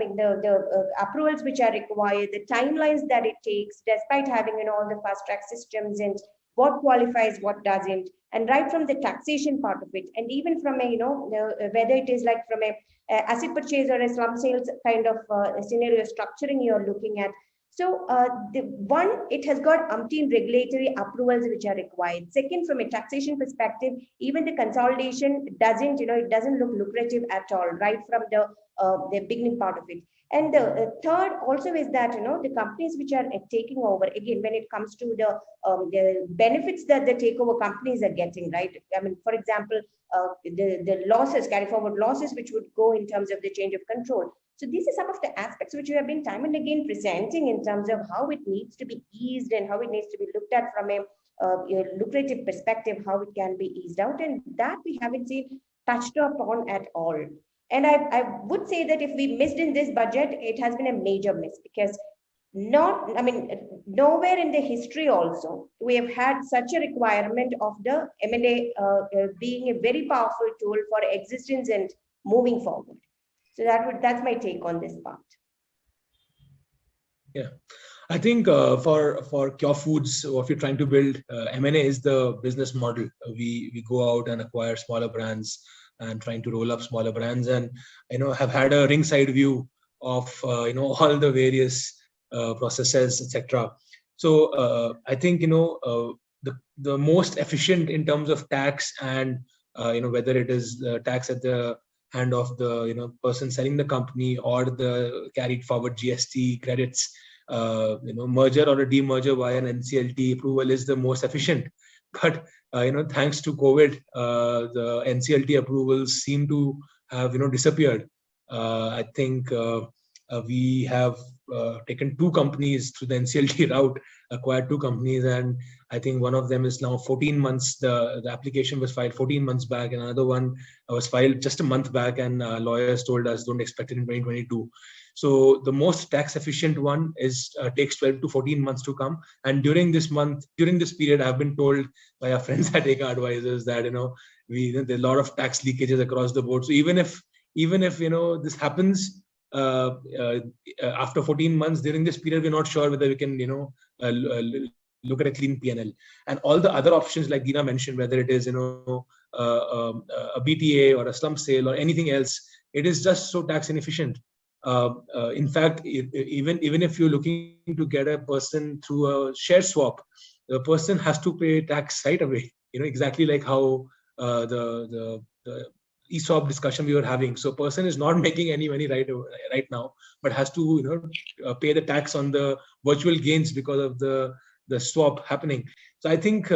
the approvals which are required, the timelines that it takes, despite having all the fast track systems, and what qualifies, what doesn't, and right from the taxation part of it, and even from a whether it is like from a asset purchase or a slum sales kind of scenario structuring you're looking at. So it has got umpteen regulatory approvals which are required. Second, from a taxation perspective, even the consolidation doesn't, it doesn't look lucrative at all, right from the beginning part of it. And the third also is that, the companies which are taking over, again, when it comes to the benefits that the takeover companies are getting, right? For example, the losses, carry forward losses, which would go in terms of the change of control. So these are some of the aspects which we have been time and again presenting in terms of how it needs to be eased and how it needs to be looked at from a lucrative perspective, how it can be eased out. And that we haven't seen touched upon at all. And I would say that if we missed in this budget, it has been a major miss, because nowhere in the history also we have had such a requirement of the M&A being a very powerful tool for existence and moving forward. So that's my take on this part. Yeah, I think for Curefoods, what we're trying to build, M&A is the business model. We go out and acquire smaller brands and trying to roll up smaller brands, and have had a ringside view of all the various processes, etc. So I think the most efficient in terms of tax and whether it is tax at the hand of the person selling the company or the carried forward GST credits, merger or a demerger via an NCLT approval is the most efficient. But thanks to COVID, the NCLT approvals seem to have disappeared. I think we have taken 2 companies through the NCLT route, acquired 2 companies, and I think one of them is now 14 months. The application was filed 14 months back, and another one was filed just a month back, and lawyers told us don't expect it in 2022. So the most tax efficient one takes 12 to 14 months to come. And during this period, I've been told by our friends at Aeka Advisors that there are a lot of tax leakages across the board. So even if this happens after 14 months, during this period, we're not sure whether we can look at a clean P&L. And all the other options, like Deena mentioned, whether it is a BTA or a slump sale or anything else, it is just so tax inefficient. In fact, even if you're looking to get a person through a share swap, the person has to pay tax right away. Exactly like how the ESOP discussion we were having. So, person is not making any money right now, but has to pay the tax on the virtual gains because of the swap happening. So, I think,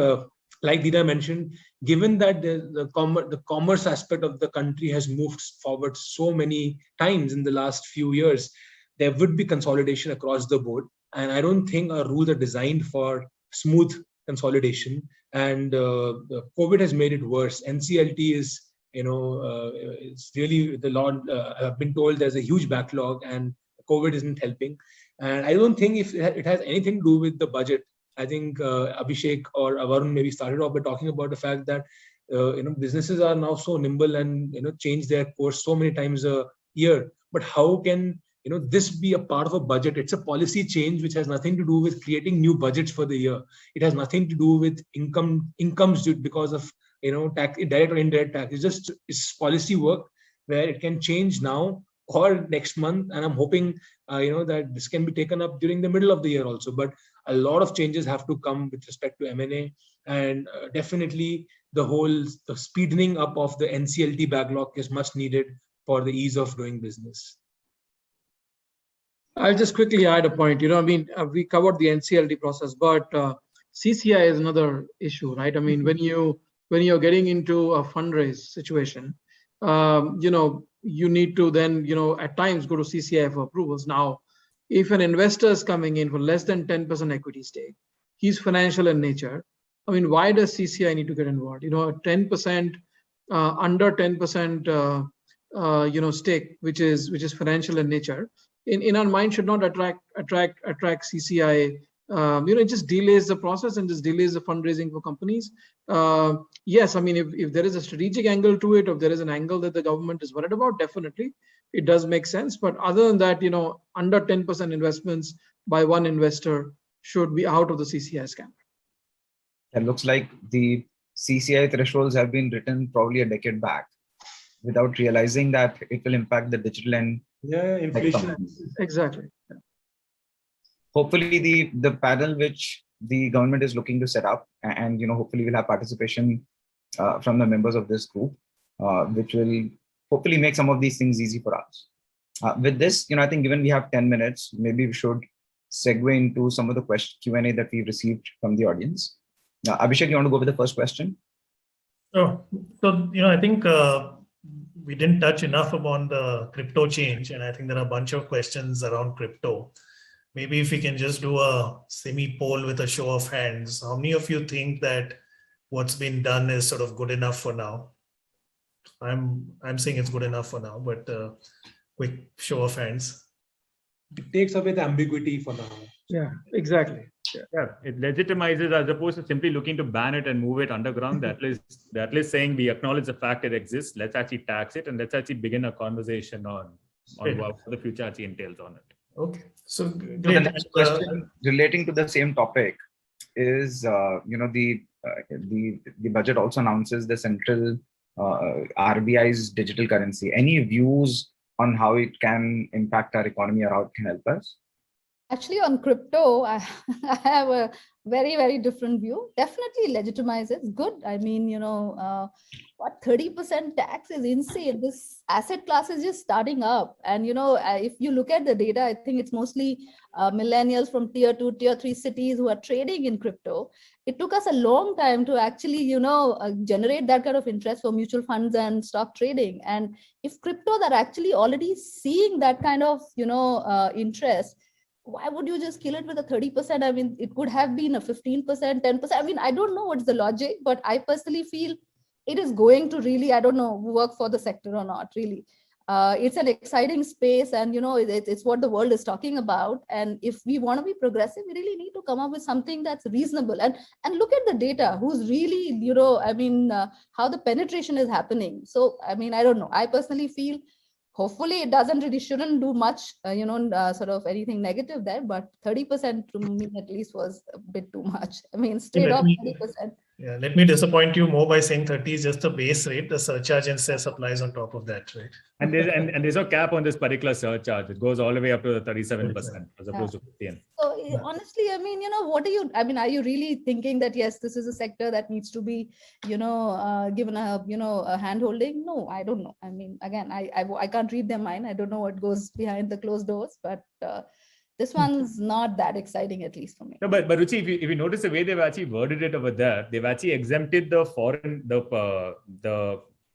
like Deena mentioned, given that the commerce aspect of the country has moved forward so many times in the last few years, there would be consolidation across the board. And I don't think our rules are designed for smooth consolidation. And COVID has made it worse. NCLT is, it's really the law. I've been told there's a huge backlog, and COVID isn't helping. And I don't think if it has anything to do with the budget. I think Abhishek or Varun maybe started off by talking about the fact that businesses are now so nimble and change their course so many times a year. But how can this be a part of a budget? It's a policy change which has nothing to do with creating new budgets for the year. It has nothing to do with incomes because of tax, direct or indirect tax. It's policy work where it can change now or next month, and I'm hoping that this can be taken up during the middle of the year also. But a lot of changes have to come with respect to M&A, and definitely the speeding up of the NCLT backlog is much needed for the ease of doing business. I'll just quickly add a point. We covered the NCLT process, but CCI is another issue, right? I mean, when you're getting into a fundraise situation, you need to then, at times go to CCI for approvals. Now, if an investor is coming in for less than 10% equity stake, he's financial in nature. I mean, why does CCI need to get involved? 10%, under 10%, stake, which is financial in nature, in our mind should not attract CCI. It just delays the process and just delays the fundraising for companies. Yes, I mean, if there is a strategic angle to it, or if there is an angle that the government is worried about, definitely it does make sense. But other than that, under 10% investments by one investor should be out of the CCI scam. It looks like the CCI thresholds have been written probably a decade back without realizing that it will impact the digital and inflation. Exactly. Yeah. Hopefully the panel which the government is looking to set up, and hopefully we'll have participation from the members of this group, which will hopefully make some of these things easy for us. With this, I think given we have 10 minutes, maybe we should segue into some of the Q&A that we've received from the audience. Abhishek, you want to go with the first question? Oh, so I think we didn't touch enough upon the crypto change, and I think there are a bunch of questions around crypto. Maybe if we can just do a semi-poll with a show of hands, how many of you think that what's been done is sort of good enough for now? I'm saying it's good enough for now, but quick show of hands. It takes away the ambiguity for now. Yeah, exactly. Yeah, it legitimizes as opposed to simply looking to ban it and move it underground. That is saying we acknowledge the fact it exists. Let's actually tax it, and let's actually begin a conversation on what the future actually entails on it. Okay, so great. The next question relating to the same topic is, the budget also announces the central RBI's digital currency. Any views on how it can impact our economy or how it can help us? Actually, on crypto, I have a very, very different view. Definitely legitimize it. It's good. I mean, what 30% tax is insane. This asset class is just starting up. And, if you look at the data, I think it's mostly millennials from tier 2, tier 3 cities who are trading in crypto. It took us a long time to actually, generate that kind of interest for mutual funds and stock trading. And if cryptos are actually already seeing that kind of, interest, why would you just kill it with a 30%? I mean, it could have been a 15%, 10%. I mean, I don't know what's the logic, but I personally feel it is going to really, I don't know, work for the sector or not, really. It's an exciting space, and it's what the world is talking about. And if we want to be progressive, we really need to come up with something that's reasonable and look at the data, who's really, how the penetration is happening. So, I mean, I don't know. I personally feel hopefully it shouldn't do much, sort of anything negative there, but 30% to me at least was a bit too much. I mean, straight off 30%. Yeah, let me disappoint you more by saying 30 is just the base rate. The surcharge and cess applies on top of that, right? And there's no cap on this particular surcharge. It goes all the way up to the 37% as opposed to 15. So honestly, I mean, are you really thinking that, yes, this is a sector that needs to be, given a hand holding? No, I don't know. I mean, again, I can't read their mind. I don't know what goes behind the closed doors, but this one's not that exciting, at least for me. No, but Ruchi, if you notice the way they've actually worded it over there, they've actually exempted the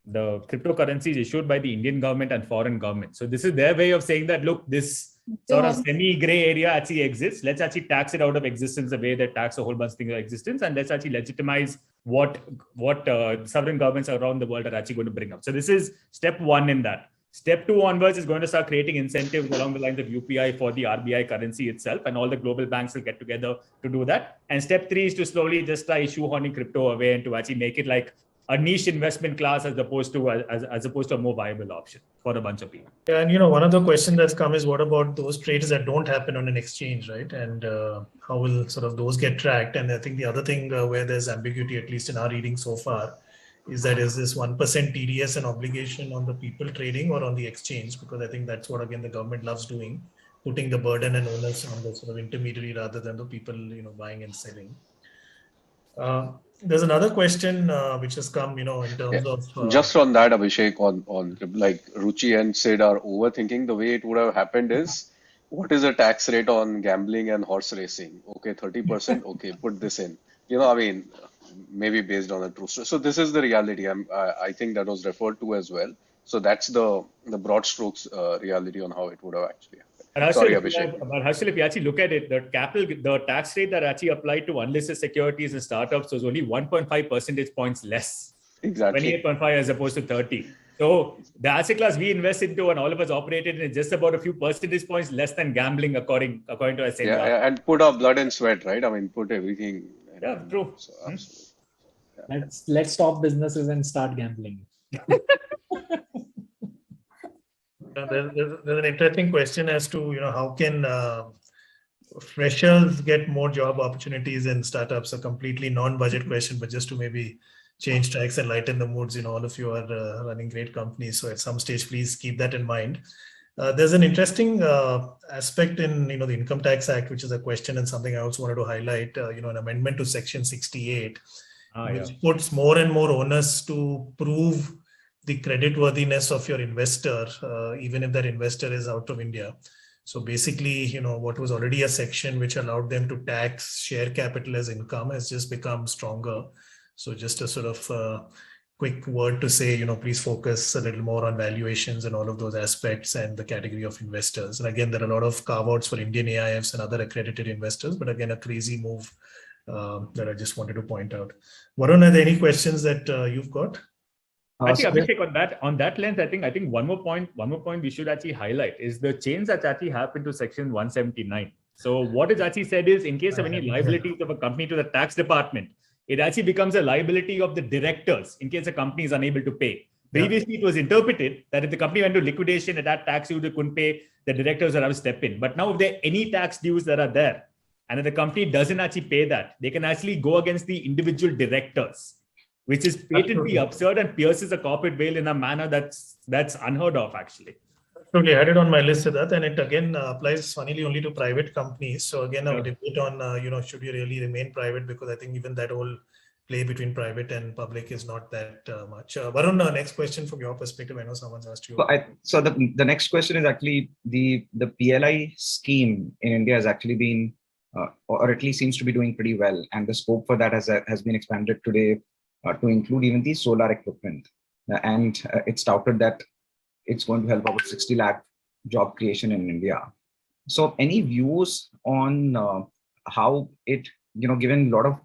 cryptocurrencies issued by the Indian government and foreign government. So this is their way of saying that, look, this sort of semi-gray area actually exists. Let's actually tax it out of existence the way they tax a whole bunch of things of existence, and let's actually legitimize what sovereign governments around the world are actually going to bring up. So this is step one in that. Step 2 onwards is going to start creating incentives along the lines of UPI for the RBI currency itself, and all the global banks will get together to do that. And step 3 is to slowly just try shoehorning crypto away and to actually make it like a niche investment class as opposed to a more viable option for a bunch of people. Yeah, and one of the questions that's come is, what about those trades that don't happen on an exchange, right? And how will sort of those get tracked? And I think the other thing where there's ambiguity, at least in our reading so far, is this 1% TDS an obligation on the people trading or on the exchange? Because I think that's what, again, the government loves doing, putting the burden and onus on the sort of intermediary rather than the people, buying and selling. There's another question which has come, in terms of... Just on that, Abhishek, on like Ruchi and Sid are overthinking. The way it would have happened is, what is the tax rate on gambling and horse racing? Okay, 30%. Okay, put this in. I mean, maybe based on a true story. So this is the reality. I think that was referred to as well. So that's the broad strokes reality on how it would have actually happened. Sorry, Abhishek. But Harshal, if you actually look at it, the tax rate that actually applied to unlisted securities and startups was only 1.5 percentage points less. Exactly. 28.5 as opposed to 30. So the asset class we invest into and all of us operated in is just about a few percentage points less than gambling, according to us. Yeah, and put our blood and sweat, right? I mean, put everything. Yeah, true. So, absolutely. Yeah. Let's stop businesses and start gambling. There's an interesting question as to, how can freshers get more job opportunities in startups? A completely non-budget question, but just to maybe change tracks and lighten the moods. All of you are running great companies, so at some stage, please keep that in mind. There's an interesting aspect in the Income Tax Act, which is a question and something I also wanted to highlight. An amendment to Section 68, which puts more and more onus to prove the creditworthiness of your investor, even if that investor is out of India. So basically, what was already a section which allowed them to tax share capital as income has just become stronger. So just a sort of quick word to say, please focus a little more on valuations and all of those aspects and the category of investors. And again, there are a lot of carve-outs for Indian AIFs and other accredited investors, but again, a crazy move that I just wanted to point out. Varun, are there any questions that you've got? Actually, Abhishek, on that lens, I think one more point we should actually highlight is the change that's actually happened to Section 179. So what is actually said is, in case of any liabilities of a company to the tax department, it actually becomes a liability of the directors in case a company is unable to pay. Previously, it was interpreted that if the company went to liquidation at that tax due they couldn't pay, the directors would have to step in. But now, if there are any tax dues that are there, and if the company doesn't actually pay that, they can actually go against the individual directors, which is patently absurd and pierces a corporate veil in a manner that's unheard of, actually. Totally had it on my list, Siddarth, and it again applies funnily only to private companies. So again, a debate on should you really remain private, because I think even that whole play between private and public is not that much. Varun, next question from your perspective. I know someone's asked you. So the next question is actually the PLI scheme in India has actually been, or at least seems to be doing pretty well, and the scope for that has been expanded today to include even the solar equipment, and it's touted that it's going to help about 60 lakh job creation in India. So any views on how it, given a lot of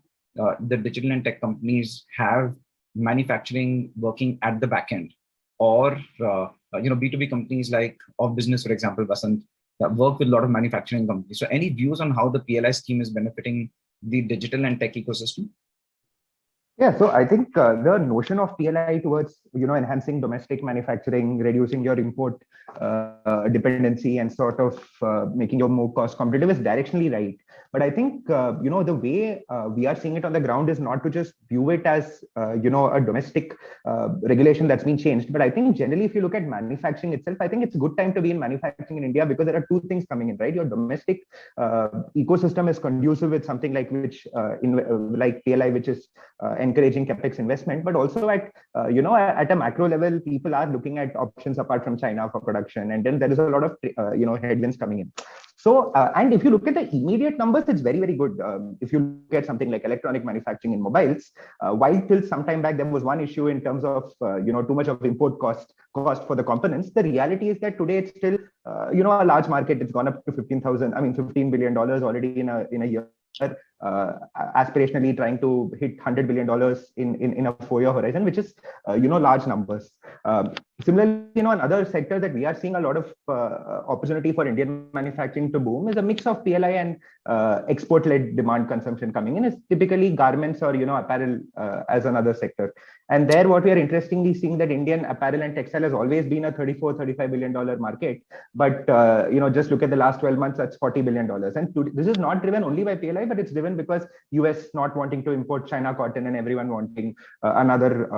the digital and tech companies have manufacturing working at the back end, or B2B companies like OfBusiness, for example, Vasant, that work with a lot of manufacturing companies. So any views on how the PLI scheme is benefiting the digital and tech ecosystem? Yeah, so I think the notion of PLI towards enhancing domestic manufacturing, reducing your import dependency, and sort of making you more cost competitive is directionally right. But I think the way we are seeing it on the ground is not to just view it as a domestic regulation that's been changed. But I think generally, if you look at manufacturing itself, I think it's a good time to be in manufacturing in India, because there are two things coming in, right? Your domestic ecosystem is conducive with something like PLI, which is encouraging capex investment, but also at a macro level, people are looking at options apart from China for production, and then there is a lot of headwinds coming in. So, and if you look at the immediate numbers, it's very, very good. If you look at something like electronic manufacturing in mobiles, while till some time back there was one issue in terms of too much of import cost for the components, the reality is that today it's still a large market. It's gone up to $15 billion already in a year. Aspirationally trying to hit $100 billion in a 4-year horizon, which is large numbers. Similarly, another sector that we are seeing a lot of opportunity for Indian manufacturing to boom is a mix of PLI and export-led demand consumption coming in. Is typically garments or apparel as another sector. And there, what we are interestingly seeing that Indian apparel and textile has always been a $35 billion market, but just look at the last 12 months, that's $40 billion. And this is not driven only by PLI, but it's driven because US not wanting to import China cotton and everyone wanting another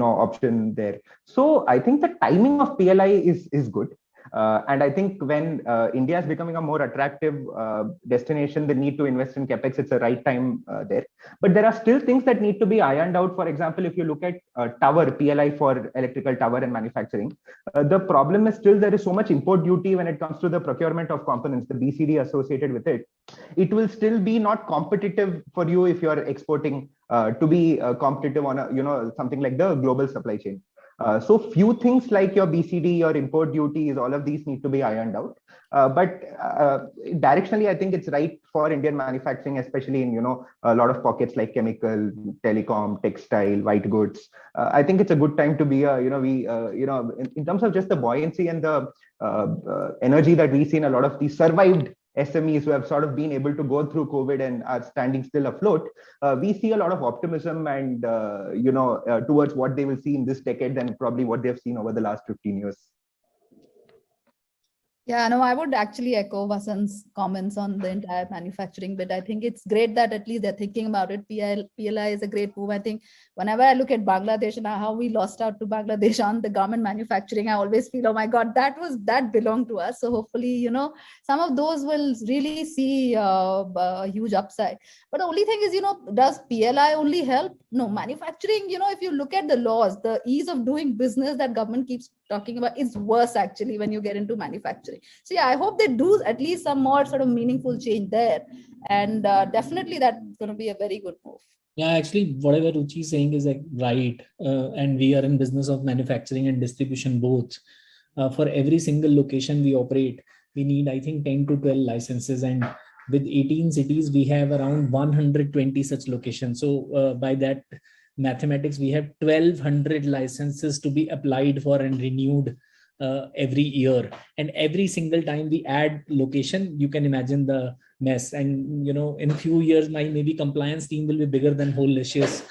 option there. So I think the timing of PLI is good. And I think when India is becoming a more attractive destination, the need to invest in capex, it's the right time there. But there are still things that need to be ironed out. For example, if you look at tower PLI for electrical tower and manufacturing, the problem is still there is so much import duty when it comes to the procurement of components, the BCD associated with it. It will still be not competitive for you if you are exporting to be competitive on something like the global supply chain. So few things like your BCD, your import duties, all of these need to be ironed out. But directionally, I think it's right for Indian manufacturing, especially in a lot of pockets like chemical, telecom, textile, white goods. I think it's a good time to be in terms of just the buoyancy and the energy that we see in a lot of these survived SMEs who have sort of been able to go through COVID and are standing still afloat. We see a lot of optimism and towards what they will see in this decade than probably what they've seen over the last 15 years. Yeah, no, I would actually echo Vasant's comments on the entire manufacturing bit. I think it's great that at least they're thinking about it. PLI is a great move. I think whenever I look at Bangladesh and how we lost out to Bangladesh on the garment manufacturing, I always feel, oh my God, that belonged to us. So hopefully, some of those will really see a huge upside. But the only thing is, does PLI only help? No, manufacturing, if you look at the laws, the ease of doing business that government keeps talking about is worse actually when you get into manufacturing. So yeah, I hope they do at least some more sort of meaningful change there. And definitely that's going to be a very good move. Yeah, actually, whatever Ruchi is saying is right. And we are in business of manufacturing and distribution both. For every single location we operate, we need, I think, 10 to 12 licenses. And with 18 cities, we have around 120 such locations. So by that mathematics, we have 1,200 licenses to be applied for and renewed every year. And every single time we add location, you can imagine the mess. And, in a few years, my maybe compliance team will be bigger than whole Licious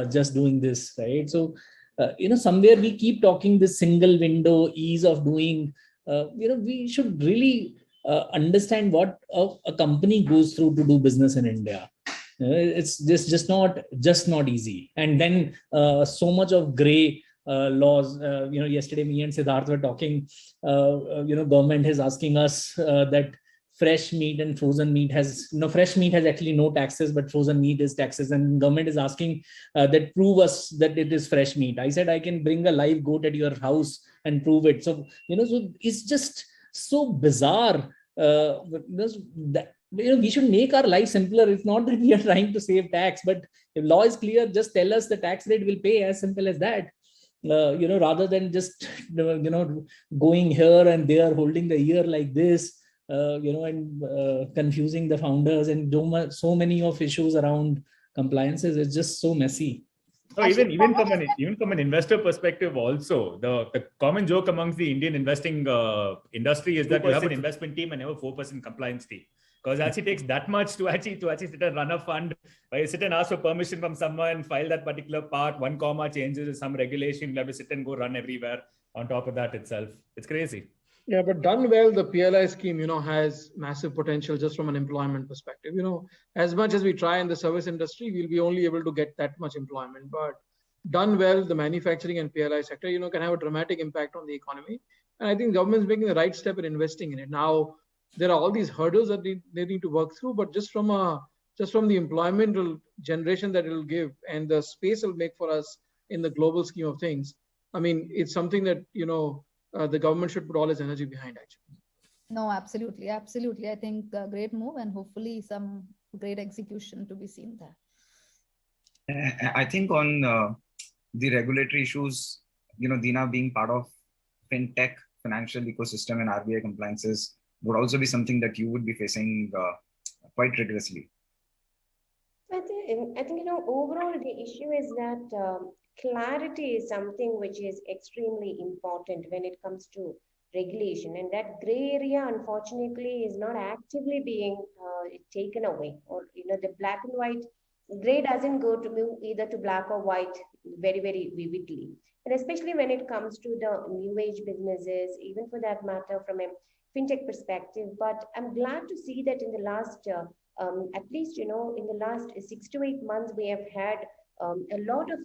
just doing this, right? So, somewhere we keep talking this single window, ease of doing, we should really understand what a company goes through to do business in India. It's just not easy. And then so much of gray laws. Yesterday me and Siddarth were talking. Government is asking us that fresh meat and frozen meat fresh meat has actually no taxes, but frozen meat is taxes, and government is asking that prove us that it is fresh meat. I said I can bring a live goat at your house and prove it. So so it's just so bizarre. We should make our life simpler. It's not that we are trying to save tax, but if law is clear, just tell us the tax rate will pay, as simple as that. Rather than just going here and there, holding the ear like this. And confusing the founders, and so many of issues around compliances. It's just so messy. So even from an investor perspective, also the common joke amongst the Indian investing industry is that you have an investment team and have a 4% compliance team. Because it actually takes that much to actually sit and run a fund, where you sit and ask for permission from someone, file that particular part, 1 comma changes, some regulation, you have to sit and go run everywhere on top of that itself. It's crazy. Yeah, but done well, the PLI scheme, has massive potential just from an employment perspective. As much as we try in the service industry, we'll be only able to get that much employment. But done well, the manufacturing and PLI sector, can have a dramatic impact on the economy. And I think government's making the right step in investing in it. Now, there are all these hurdles that they need to work through, but just from the employment generation that it'll give and the space it'll make for us in the global scheme of things, I mean, it's something that, the government should put all its energy behind, actually. No, absolutely. Absolutely. I think a great move, and hopefully some great execution to be seen there. I think on the regulatory issues, Deena, being part of fintech, financial ecosystem and RBI compliances would also be something that you would be facing quite rigorously. I think overall the issue is that clarity is something which is extremely important when it comes to regulation, and that gray area unfortunately is not actively being taken away, or the black and white gray doesn't go to move either to black or white very, very vividly. And especially when it comes to the new age businesses, even for that matter from a fintech perspective. But I'm glad to see that in the last at least in the last 6 to 8 months we have had a lot of,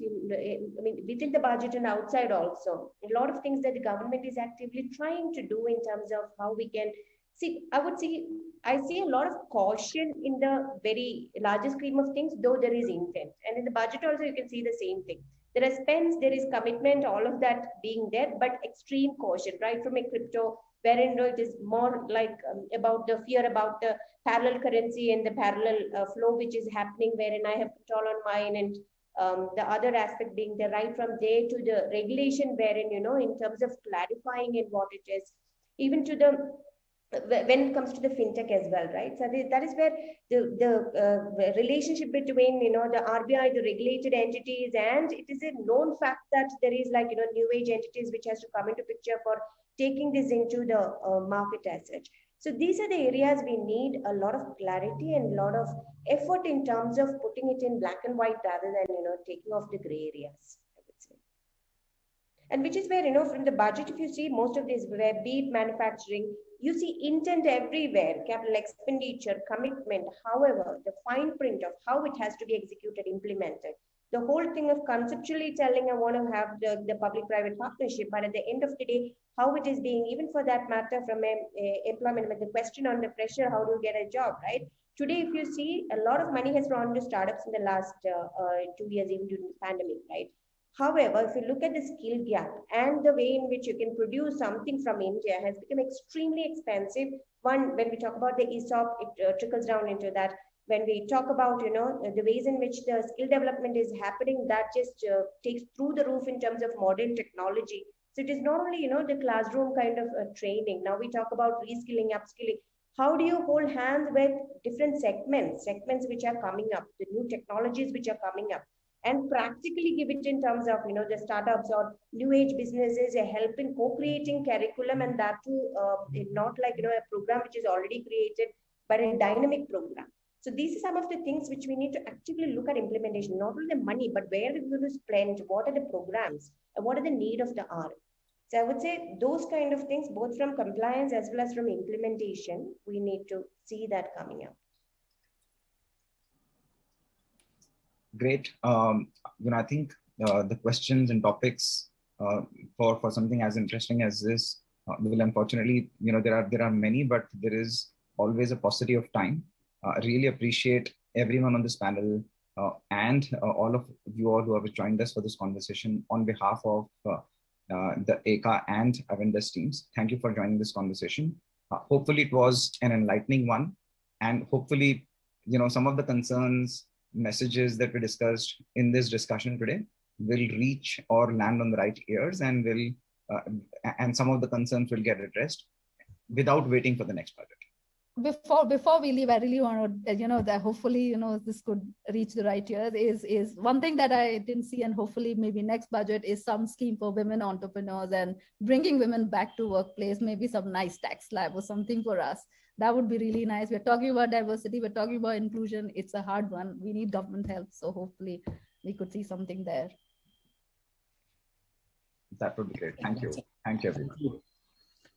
within the budget and outside also, a lot of things that the government is actively trying to do in terms of how we can see. I see a lot of caution in the very larger scheme of things, though there is intent. And in the budget also, you can see the same thing. There are spends, there is commitment, all of that being there, but extreme caution, right from a crypto, wherein it is more like about the fear about the parallel currency and the parallel flow which is happening, wherein I have control on mine, and the other aspect being the right from there to the regulation, wherein, in terms of clarifying in what it is, even to the, when it comes to the fintech as well, right? So that is where the relationship between, the RBI, the regulated entities, and it is a known fact that there is new age entities which has to come into picture for taking this into the market as such. So these are the areas we need a lot of clarity and a lot of effort in terms of putting it in black and white rather than, taking off the gray areas, I would say. And which is where, from the budget, if you see most of this, where be it manufacturing, you see intent everywhere, capital expenditure, commitment. However, the fine print of how it has to be executed, implemented, the whole thing of conceptually telling I want to have the public-private partnership, but at the end of the day, how it is being, even for that matter, from employment, the question on the pressure, how do you get a job, right? Today, if you see, a lot of money has gone to startups in the last 2 years, even during the pandemic, right? However, if you look at the skill gap and the way in which you can produce something from India has become extremely expensive. One, when we talk about the ESOP, it trickles down into that. When we talk about, the ways in which the skill development is happening, that just takes through the roof in terms of modern technology. So it is not only, the classroom kind of training. Now we talk about reskilling, upskilling. How do you hold hands with different segments which are coming up, the new technologies which are coming up, and practically give it in terms of, the startups or new age businesses, a help in co-creating curriculum, and that too, not like, a program which is already created, but a dynamic program. So these are some of the things which we need to actively look at implementation, not only the money, but where we're going to spend, what are the programs, and what are the need of the hour. So I would say those kind of things, both from compliance as well as from implementation, we need to see that coming up. Great. I think the questions and topics for something as interesting as this. Well, unfortunately, there are many, but there is always a paucity of time. Really appreciate everyone on this panel and all of you all who have joined us for this conversation on behalf of the Aeka and Avendus teams. Thank you for joining this conversation. Hopefully it was an enlightening one, and hopefully, some of the concerns, messages that we discussed in this discussion today will reach or land on the right ears, and and some of the concerns will get addressed without waiting for the next budget. Before we leave, I really want to, that hopefully, this could reach the right ears is one thing that I didn't see, and hopefully maybe next budget is some scheme for women entrepreneurs and bringing women back to workplace, maybe some nice tax slab or something for us. That would be really nice. We're talking about diversity, we're talking about inclusion. It's a hard one. We need government help. So hopefully we could see something there. That would be great. Thank you. Thank you, everyone.